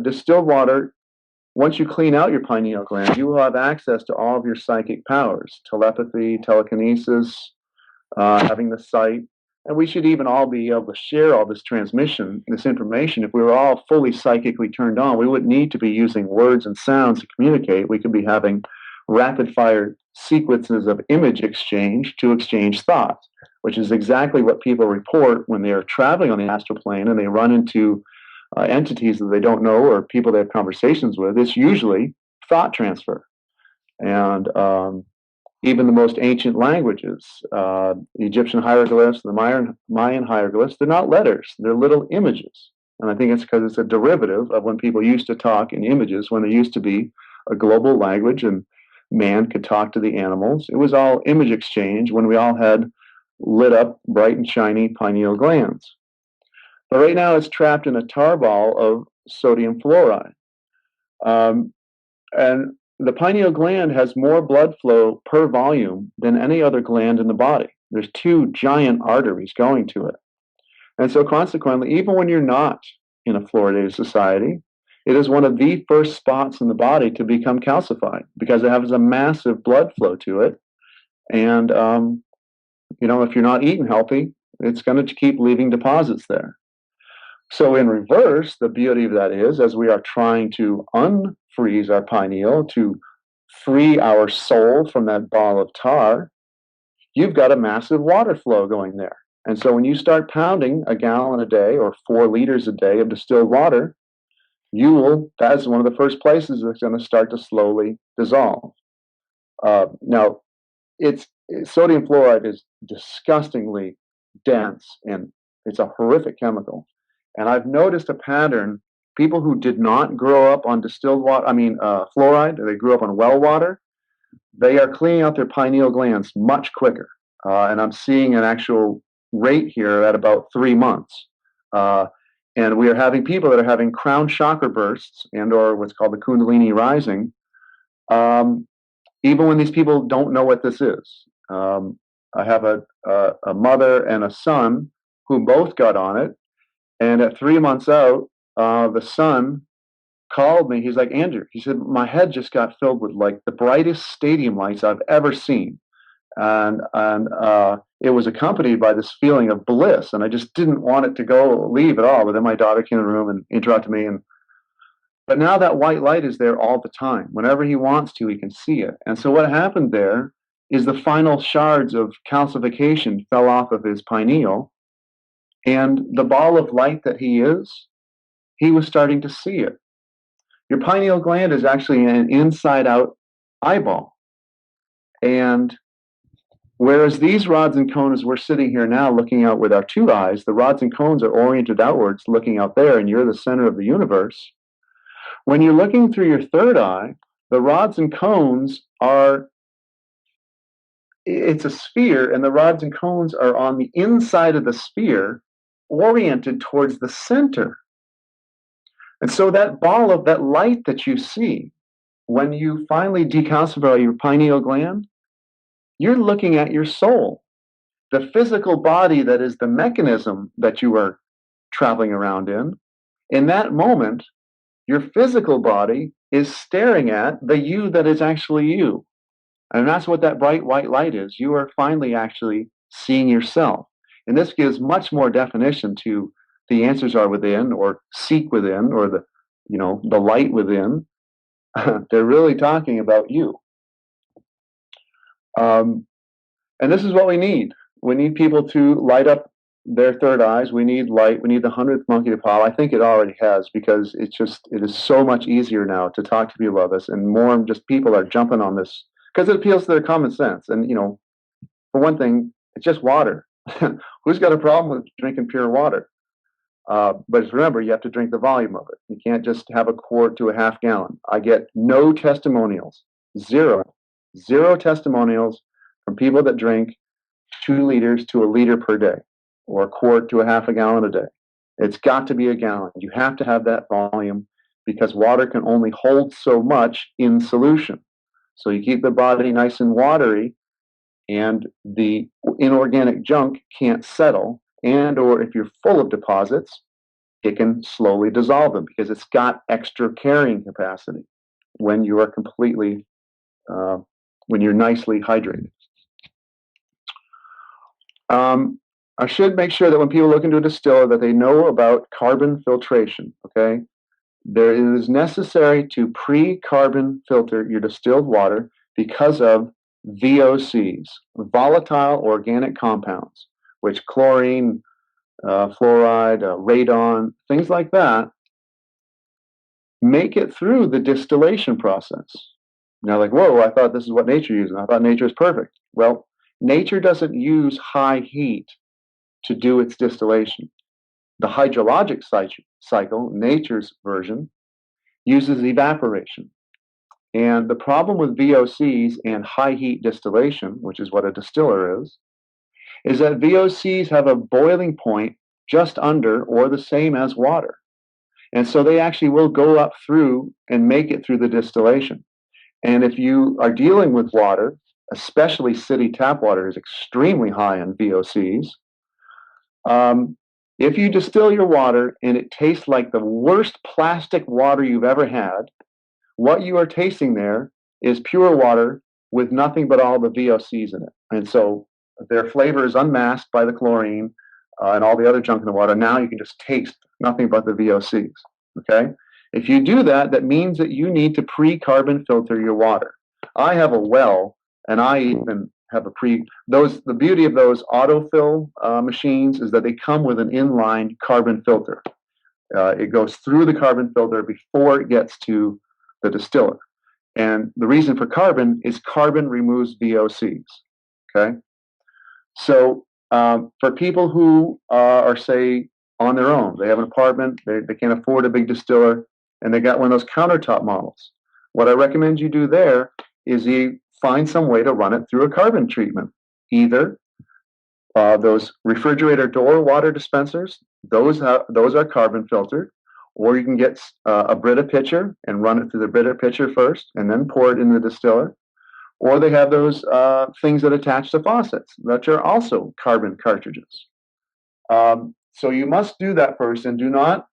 distilled water, once you clean out your pineal gland, you will have access to all of your psychic powers, telepathy, telekinesis, having the sight. And we should even all be able to share all this information. If we were all fully psychically turned on, we wouldn't need to be using words and sounds to communicate. We could be having rapid fire sequences of image exchange to exchange thoughts, which is exactly what people report when they are traveling on the astral plane and they run into entities that they don't know or people they have conversations with. It's usually thought transfer. And even the most ancient languages, the Egyptian hieroglyphs, the Mayan hieroglyphs, they're not letters, they're little images. And I think it's because it's a derivative of when people used to talk in images, when there used to be a global language and man could talk to the animals. It was all image exchange when we all had lit up, bright and shiny pineal glands. But right now it's trapped in a tar ball of sodium fluoride. And the pineal gland has more blood flow per volume than any other gland in the body. There's 2 giant arteries going to it. And so consequently, even when you're not in a fluoridated society, it is one of the first spots in the body to become calcified because it has a massive blood flow to it. And, if you're not eating healthy, it's going to keep leaving deposits there. So in reverse, the beauty of that is, as we are trying to unfreeze our pineal, to free our soul from that ball of tar, you've got a massive water flow going there. And so when you start pounding a gallon a day or 4 liters a day of distilled water, that's one of the first places that's going to start to slowly dissolve. Now, sodium fluoride is disgustingly dense, and it's a horrific chemical. And I've noticed a pattern. People who did not grow up on fluoride, they grew up on well water, they are cleaning out their pineal glands much quicker. And I'm seeing an actual rate here at about 3 months. And we are having people that are having crown chakra bursts or what's called the Kundalini rising, even when these people don't know what this is. I have a mother and a son who both got on it. And at 3 months out, the son called me. He's like, Andrew, he said, my head just got filled with like the brightest stadium lights I've ever seen. And it was accompanied by this feeling of bliss. And I just didn't want it to leave at all. But then my daughter came in the room and interrupted me. But now that white light is there all the time. Whenever he wants to, he can see it. And so what happened there is the final shards of calcification fell off of his pineal. And the ball of light that he is, he was starting to see it. Your pineal gland is actually an inside out eyeball. And whereas these rods and cones, we're sitting here now looking out with our two eyes, the rods and cones are oriented outwards, looking out there, and you're the center of the universe. When you're looking through your third eye, the rods and cones it's a sphere, and the rods and cones are on the inside of the sphere, oriented towards the center. And so that ball of that light that you see, when you finally decalcify your pineal gland, you're looking at your soul, the physical body that is the mechanism that you are traveling around in. In that moment, your physical body is staring at the you that is actually you. And that's what that bright white light is. You are finally actually seeing yourself. And this gives much more definition to the answers are within, or seek within, or the light within. They're really talking about you. And this is what we need. We need people to light up their third eyes. We need light. We need the 100th monkey to pile. I think it already has, because it is so much easier now to talk to people about this, and more just people are jumping on this because it appeals to their common sense. And, for one thing, it's just water. Who's got a problem with drinking pure water? But remember, you have to drink the volume of it. You can't just have a quart to a half gallon. I get no testimonials, zero testimonials from people that drink 2 liters to a liter per day, or a quart to a half a gallon a day. It's got to be a gallon. You have to have that volume, because water can only hold so much in solution. So you keep the body nice and watery, and the inorganic junk can't settle. And or if you're full of deposits, it can slowly dissolve them, because it's got extra carrying capacity when you are when you're nicely hydrated. I should make sure that when people look into a distiller, that they know about carbon filtration. Okay, it is necessary to pre-carbon filter your distilled water because of VOCs, volatile organic compounds, which chlorine, fluoride, radon, things like that, make it through the distillation process. Now, like, whoa, I thought this is what nature uses. I thought nature is perfect. Well, nature doesn't use high heat to do its distillation. The hydrologic cycle, nature's version, uses evaporation. And the problem with VOCs and high heat distillation, which is what a distiller is that VOCs have a boiling point just under or the same as water. And so they actually will go up through and make it through the distillation. And if you are dealing with water, especially city tap water is extremely high in VOCs. If you distill your water and it tastes like the worst plastic water you've ever had, what you are tasting there is pure water with nothing but all the VOCs in it. And so their flavor is unmasked by the chlorine and all the other junk in the water. Now you can just taste nothing but the VOCs. Okay? If you do that, that means that you need to pre-carbon filter your water. I have a well, and I even have the beauty of those autofill machines is that they come with an inline carbon filter. It goes through the carbon filter before it gets to the distiller. And the reason for carbon is carbon removes VOCs. Okay? So for people who are, say, on their own, they have an apartment, they can't afford a big distiller, and they got one of those countertop models. What I recommend you do there is you find some way to run it through a carbon treatment. Either those refrigerator door water dispensers, those are carbon filtered, or you can get a Brita pitcher and run it through the Brita pitcher first and then pour it in the distiller. Or they have those things that attach to faucets that are also carbon cartridges. So you must do that first, and do not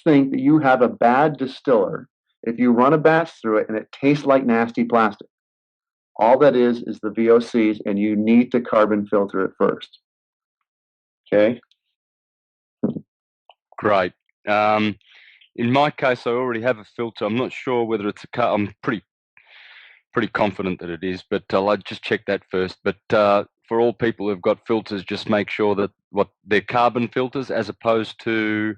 think that you have a bad distiller if you run a batch through it and it tastes like nasty plastic. All that is the VOCs, and you need to carbon filter it first. Okay. Great. In my case, I already have a filter. I'm not sure whether it's I'm pretty confident that it is, but I'll just check that first. But for all people who've got filters, just make sure that they're carbon filters as opposed to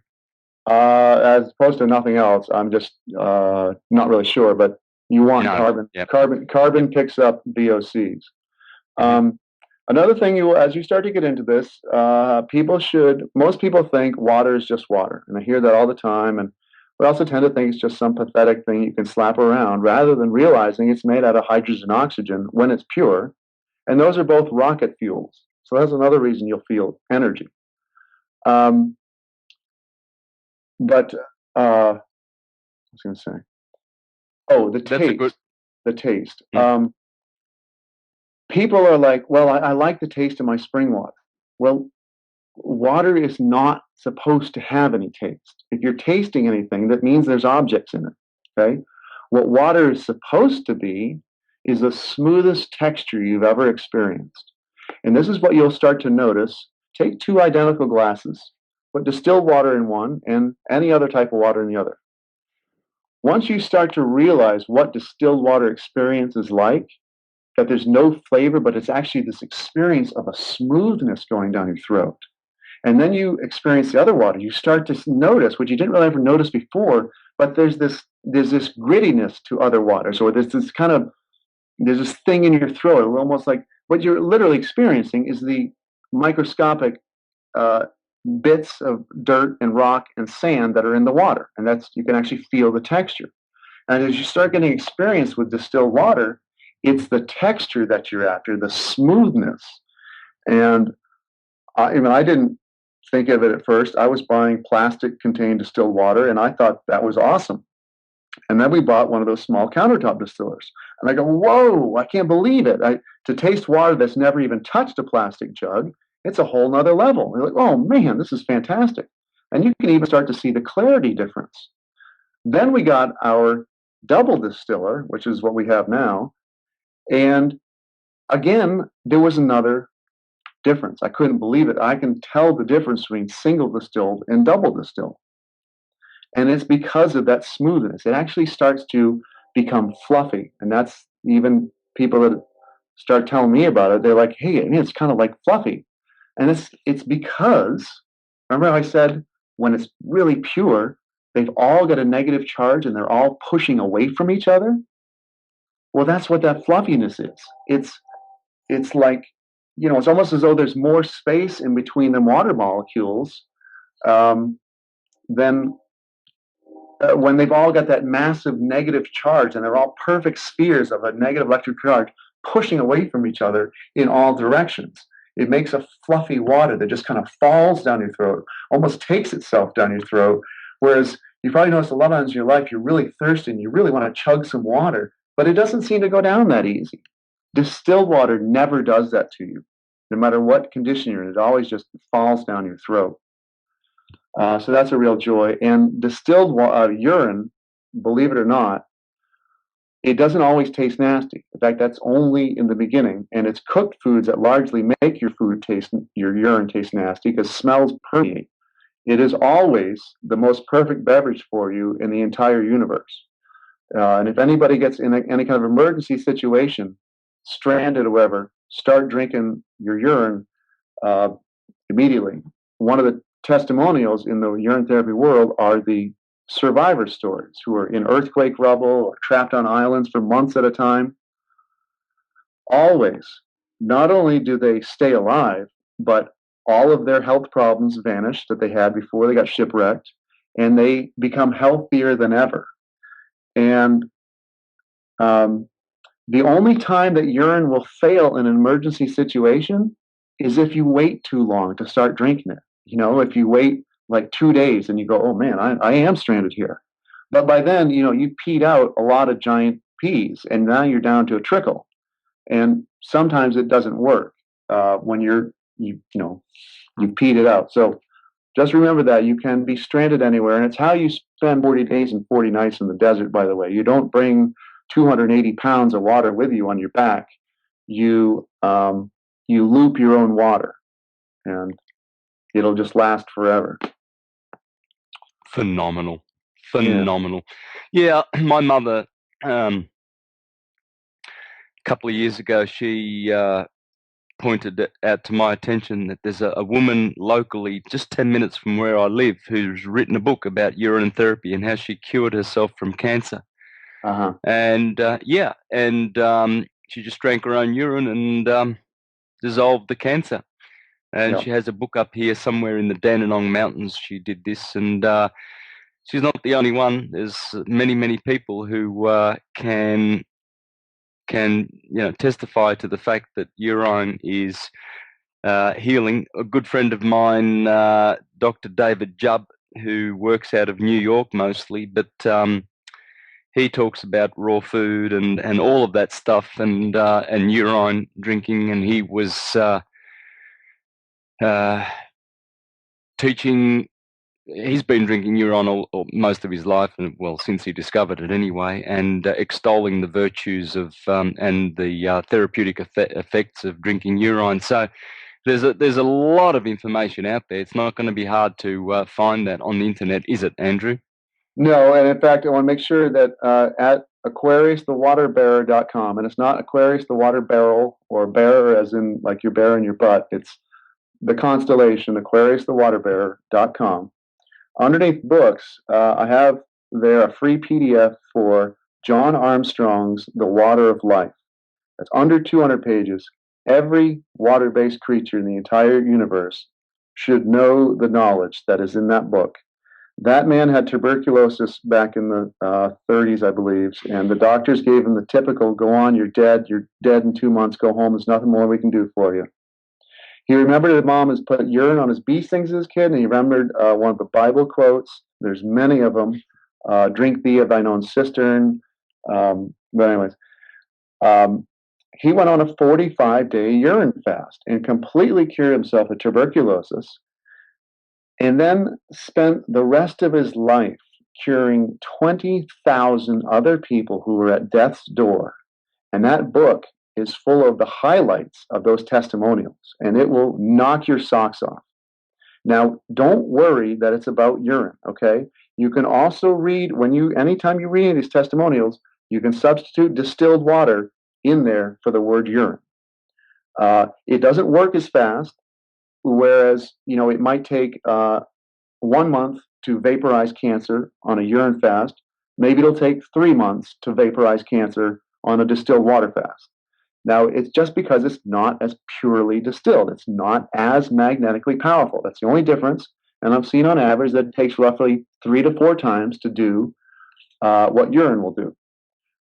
nothing else. I'm just not really sure, but you want no. carbon. Yep. Carbon picks up VOCs. Another thing, as you start to get into this, most people think water is just water, and I hear that all the time. And we also tend to think it's just some pathetic thing you can slap around, rather than realizing it's made out of hydrogen and oxygen when it's pure, and those are both rocket fuels. So that's another reason you'll feel energy. But I was going to say, the taste. The taste. People are like, well, I like the taste of my spring water. Well, water is not supposed to have any taste. If you're tasting anything, that means there's objects in it. Okay? What water is supposed to be is the smoothest texture you've ever experienced. And this is what you'll start to notice. Take two identical glasses, put distilled water in one and any other type of water in the other. Once you start to realize what distilled water experience is like, that there's no flavor, but it's actually this experience of a smoothness going down your throat. And then you experience the other water. You start to notice, what you didn't really ever notice before, but there's this grittiness to other waters, or there's this thing in your throat, almost like what you're literally experiencing is the microscopic bits of dirt and rock and sand that are in the water, and you can actually feel the texture. And as you start getting experience with distilled water, it's the texture that you're after, the smoothness. And I didn't think of it at first. I was buying plastic-contained distilled water, and I thought that was awesome. And then we bought one of those small countertop distillers. And I go, whoa, I can't believe it. To taste water that's never even touched a plastic jug, it's a whole nother level. And you're like, oh, man, this is fantastic. And you can even start to see the clarity difference. Then we got our double distiller, which is what we have now. And again, there was another difference. I couldn't believe it. I can tell the difference between single distilled and double distilled. And it's because of that smoothness. It actually starts to become fluffy. And that's even people that start telling me about it. They're like, hey, it's kind of like fluffy. And it's because, remember how I said when it's really pure, they've all got a negative charge and they're all pushing away from each other? Well, that's what that fluffiness is. It's like, it's almost as though there's more space in between the water molecules than when they've all got that massive negative charge and they're all perfect spheres of a negative electric charge pushing away from each other in all directions. It makes a fluffy water that just kind of falls down your throat, almost takes itself down your throat. Whereas you probably noticed a lot of times in your life, you're really thirsty and you really want to chug some water, but it doesn't seem to go down that easy. Distilled water never does that to you. No matter what condition you're in, it always just falls down your throat. So that's a real joy. And distilled urine, believe it or not, it doesn't always taste nasty. In fact, that's only in the beginning. And it's cooked foods that largely make your urine taste nasty because smells permeate. It is always the most perfect beverage for you in the entire universe. And if anybody gets in any kind of emergency situation, stranded or whatever, start drinking your urine immediately. One of the testimonials in the urine therapy world are the survivor stories who are in earthquake rubble or trapped on islands for months at a time. Always, not only do they stay alive, but all of their health problems vanish that they had before they got shipwrecked, and they become healthier than ever. And the only time that urine will fail in an emergency situation is if you wait too long to start drinking it. If you wait like 2 days and you go, oh man, I am stranded here. But by then, you peed out a lot of giant peas and now you're down to a trickle. And sometimes it doesn't work when you've peed it out. So Just remember that you can be stranded anywhere, and it's how you spend 40 days and 40 nights in the desert, by the way. You don't bring 280 pounds of water with you on your back. You loop your own water, and it'll just last forever. Phenomenal. Yeah, my mother, a couple of years ago, she pointed out to my attention that there's a woman locally, just 10 minutes from where I live, who's written a book about urine therapy and how she cured herself from cancer. Uh-huh. And she just drank her own urine and dissolved the cancer. And Yep. she has a book up here somewhere in the Dandenong Mountains. She did this, and she's not the only one. There's many people who can testify to the fact that urine is healing. A good friend of mine, Dr. David Jubb, who works out of New York mostly, but he talks about raw food and all of that stuff and urine drinking, and he was teaching. He's been drinking urine all most of his life, and well, since he discovered it anyway, and extolling the virtues of and the therapeutic effects of drinking urine. So there's a lot of information out there. It's not going to be hard to find that on the internet, is it, Andrew? No, and in fact, I want to make sure that at AquariusTheWaterBearer.com, and it's not Aquarius the Water Barrel or bearer as in like your bear in your butt. It's the constellation, AquariusTheWaterBearer.com. Underneath books, I have there a free PDF for John Armstrong's The Water of Life. It's under 200 pages. Every water-based creature in the entire universe should know the knowledge that is in that book. That man had tuberculosis back in the 30s, I believe, and the doctors gave him the typical, go on, you're dead in 2 months, go home, there's nothing more we can do for you. He remembered his mom has put urine on his bee stings as a kid, and he remembered one of the Bible quotes. There's many of them. Drink thee of thine own cistern. But anyways, he went on a 45-day urine fast and completely cured himself of tuberculosis, and then spent the rest of his life curing 20,000 other people who were at death's door. And that book is full of the highlights of those testimonials, and it will knock your socks off. Now, don't worry that it's about urine, okay? You can also read, anytime you read these testimonials, you can substitute distilled water in there for the word urine. It doesn't work as fast, whereas, it might take 1 month to vaporize cancer on a urine fast. Maybe it'll take 3 months to vaporize cancer on a distilled water fast. Now, it's just because it's not as purely distilled. It's not as magnetically powerful. That's the only difference. And I've seen on average that it takes roughly 3 to 4 times to do what urine will do.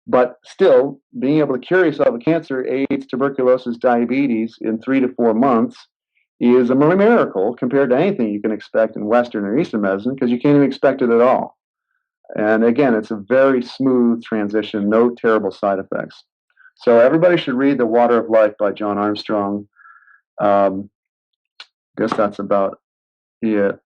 But still, being able to cure yourself of cancer, AIDS, tuberculosis, diabetes in 3 to 4 months is a miracle compared to anything you can expect in Western or Eastern medicine, because you can't even expect it at all. And again, it's a very smooth transition, no terrible side effects. So everybody should read The Water of Life by John Armstrong. I guess that's about it.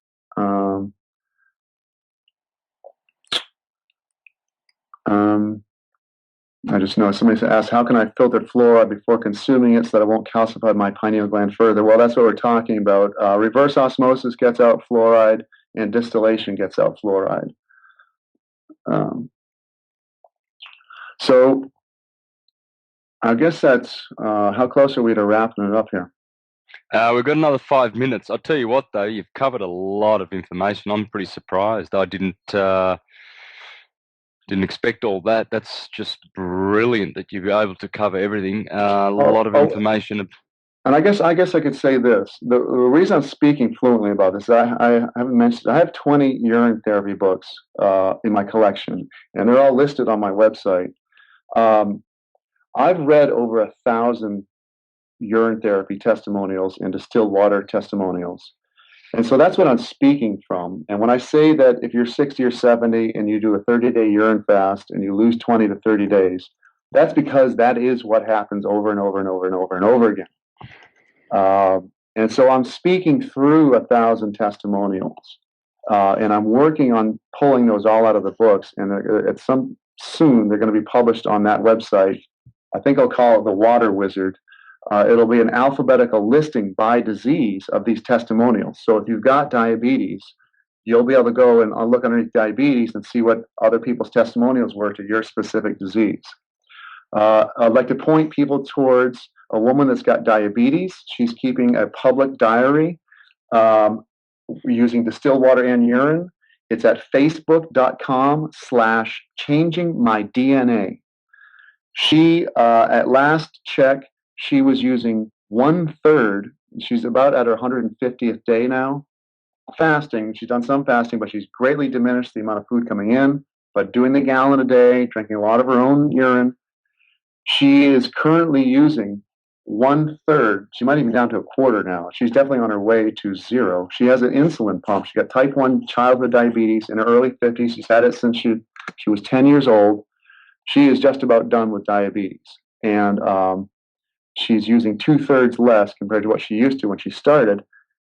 I just know somebody asked, how can I filter fluoride before consuming it so that it won't calcify my pineal gland further? Well, that's what we're talking about. Reverse osmosis gets out fluoride, and distillation gets out fluoride. So I guess that's how close are we to wrapping it up here? We've got another 5 minutes. I'll tell you what, though, you've covered a lot of information. I'm pretty surprised. I didn't expect all that. That's just brilliant that you're able to cover everything. A lot of information. And I guess I could say this. The reason I'm speaking fluently about this, I haven't mentioned, I have 20 urine therapy books in my collection, and they're all listed on my website. I've read over 1,000 urine therapy testimonials and distilled water testimonials. And so that's what I'm speaking from. And when I say that if you're 60 or 70 and you do a 30-day urine fast and you lose 20 to 30 days, that's because that is what happens over and over and over and over and over again. And so I'm speaking through 1,000 testimonials, and I'm working on pulling those all out of the books. And at some soon, they're going to be published on that website. I think I'll call it the Water Wizard. It'll be an alphabetical listing by disease of these testimonials. So if you've got diabetes, you'll be able to go and look underneath diabetes and see what other people's testimonials were to your specific disease. I'd like to point people towards a woman that's got diabetes. She's keeping a public diary using distilled water and urine. It's at facebook.com/changingmydna. She, at last check, she was using 1/3. She's about at her 150th day now. Fasting. She's done some fasting, but she's greatly diminished the amount of food coming in, but doing the gallon a day, drinking a lot of her own urine. She is currently using 1/3. She might even be down to a quarter now. She's definitely on her way to zero. She has an insulin pump. She got type 1 childhood diabetes in her early 50s. She's had it since she was 10 years old. She is just about done with diabetes. And she's using 2/3 less compared to what she used to when she started.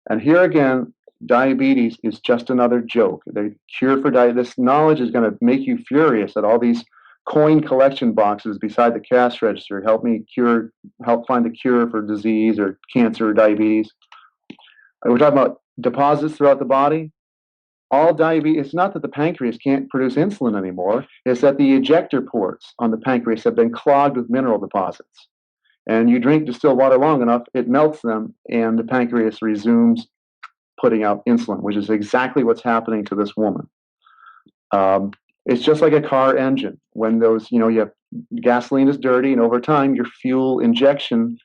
And here again, diabetes is just another joke. The cure for diabetes, this knowledge is going to make you furious that all these coin collection boxes beside the cash register help find the cure for disease or cancer or diabetes. We're talking about deposits throughout the body. All diabetes, it's not that the pancreas can't produce insulin anymore, it's that the ejector ports on the pancreas have been clogged with mineral deposits. And you drink distilled water long enough, it melts them, and the pancreas resumes putting out insulin, which is exactly what's happening to this woman. It's just like a car engine. When those, you have gasoline is dirty, and over time your fuel injection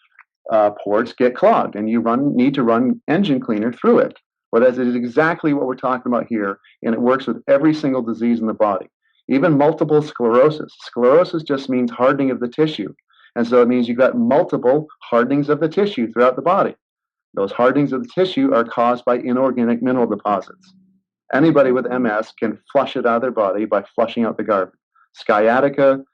ports get clogged, and you need to run engine cleaner through it. Well, that is exactly what we're talking about here, and it works with every single disease in the body, even multiple sclerosis. Sclerosis just means hardening of the tissue, and so it means you've got multiple hardenings of the tissue throughout the body. Those hardenings of the tissue are caused by inorganic mineral deposits. Anybody with MS can flush it out of their body by flushing out the garbage. Sciatica,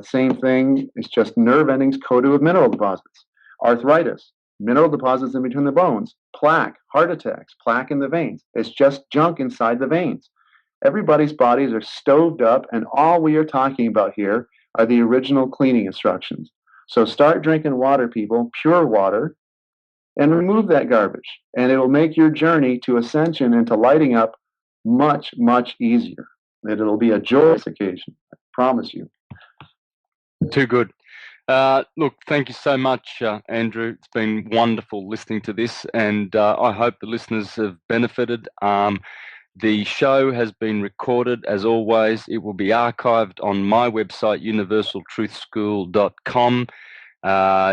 same thing. It's just nerve endings coated with mineral deposits. Arthritis, mineral deposits in between the bones. Plaque, heart attacks, plaque in the veins. It's just junk inside the veins. Everybody's bodies are stoved up, and all we are talking about here are the original cleaning instructions. So start drinking water, people, pure water, and remove that garbage. And it will make your journey to ascension and to lighting up much, much easier. It'll be a joyous occasion, I promise you. Too good. Look, thank you so much, Andrew. It's been wonderful listening to this, and I hope the listeners have benefited. The show has been recorded, as always. It will be archived on my website, universaltruthschool.com.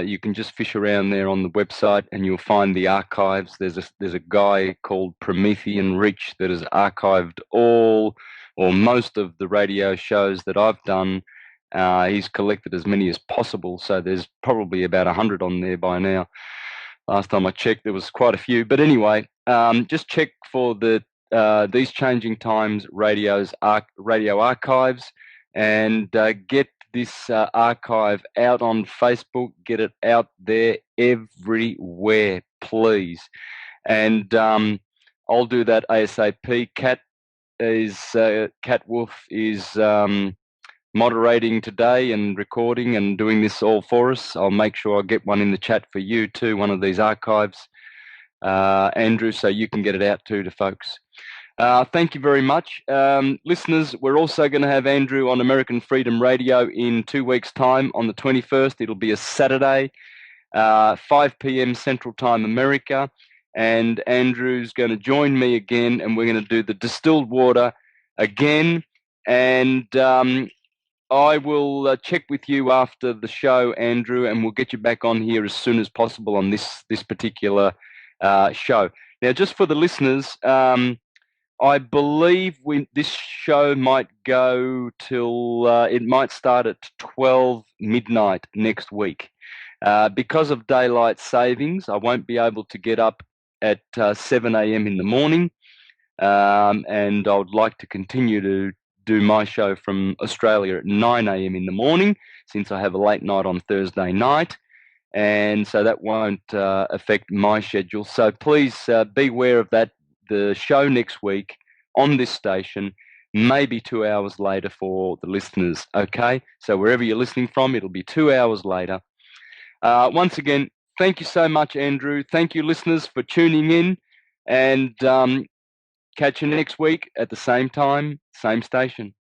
You can just fish around there on the website and you'll find the archives. There's a guy called Promethean Reach that has archived all or most of the radio shows that I've done. He's collected as many as possible, so there's probably about 100 on there by now. Last time I checked, there was quite a few. But anyway, just check for the These Changing Times radio archives, and get this archive out on Facebook. Get it out there everywhere, please. And I'll do that ASAP. Cat Wolf is moderating today and recording and doing this all for us. I'll make sure I get one in the chat for you too, one of these archives, Andrew, so you can get it out too to folks. Thank you very much. Listeners, we're also going to have Andrew on American Freedom Radio in 2 weeks' time on the 21st. It'll be a Saturday, 5 p.m. Central Time America. And Andrew's going to join me again, and we're going to do the distilled water again. And I will check with you after the show, Andrew, and we'll get you back on here as soon as possible on this particular show. Now, just for the listeners, I believe this show might go till it might start at 12 midnight next week. Because of daylight savings, I won't be able to get up at 7 a.m. in the morning, and I would like to continue to do my show from Australia at 9 a.m. in the morning, since I have a late night on Thursday night. and so that won't affect my schedule. So please be aware of that. The show next week on this station may be 2 hours later for the listeners, okay? So wherever you're listening from, it'll be 2 hours later. Once again, thank you so much, Andrew. Thank you, listeners, for tuning in, and catch you next week at the same time, same station.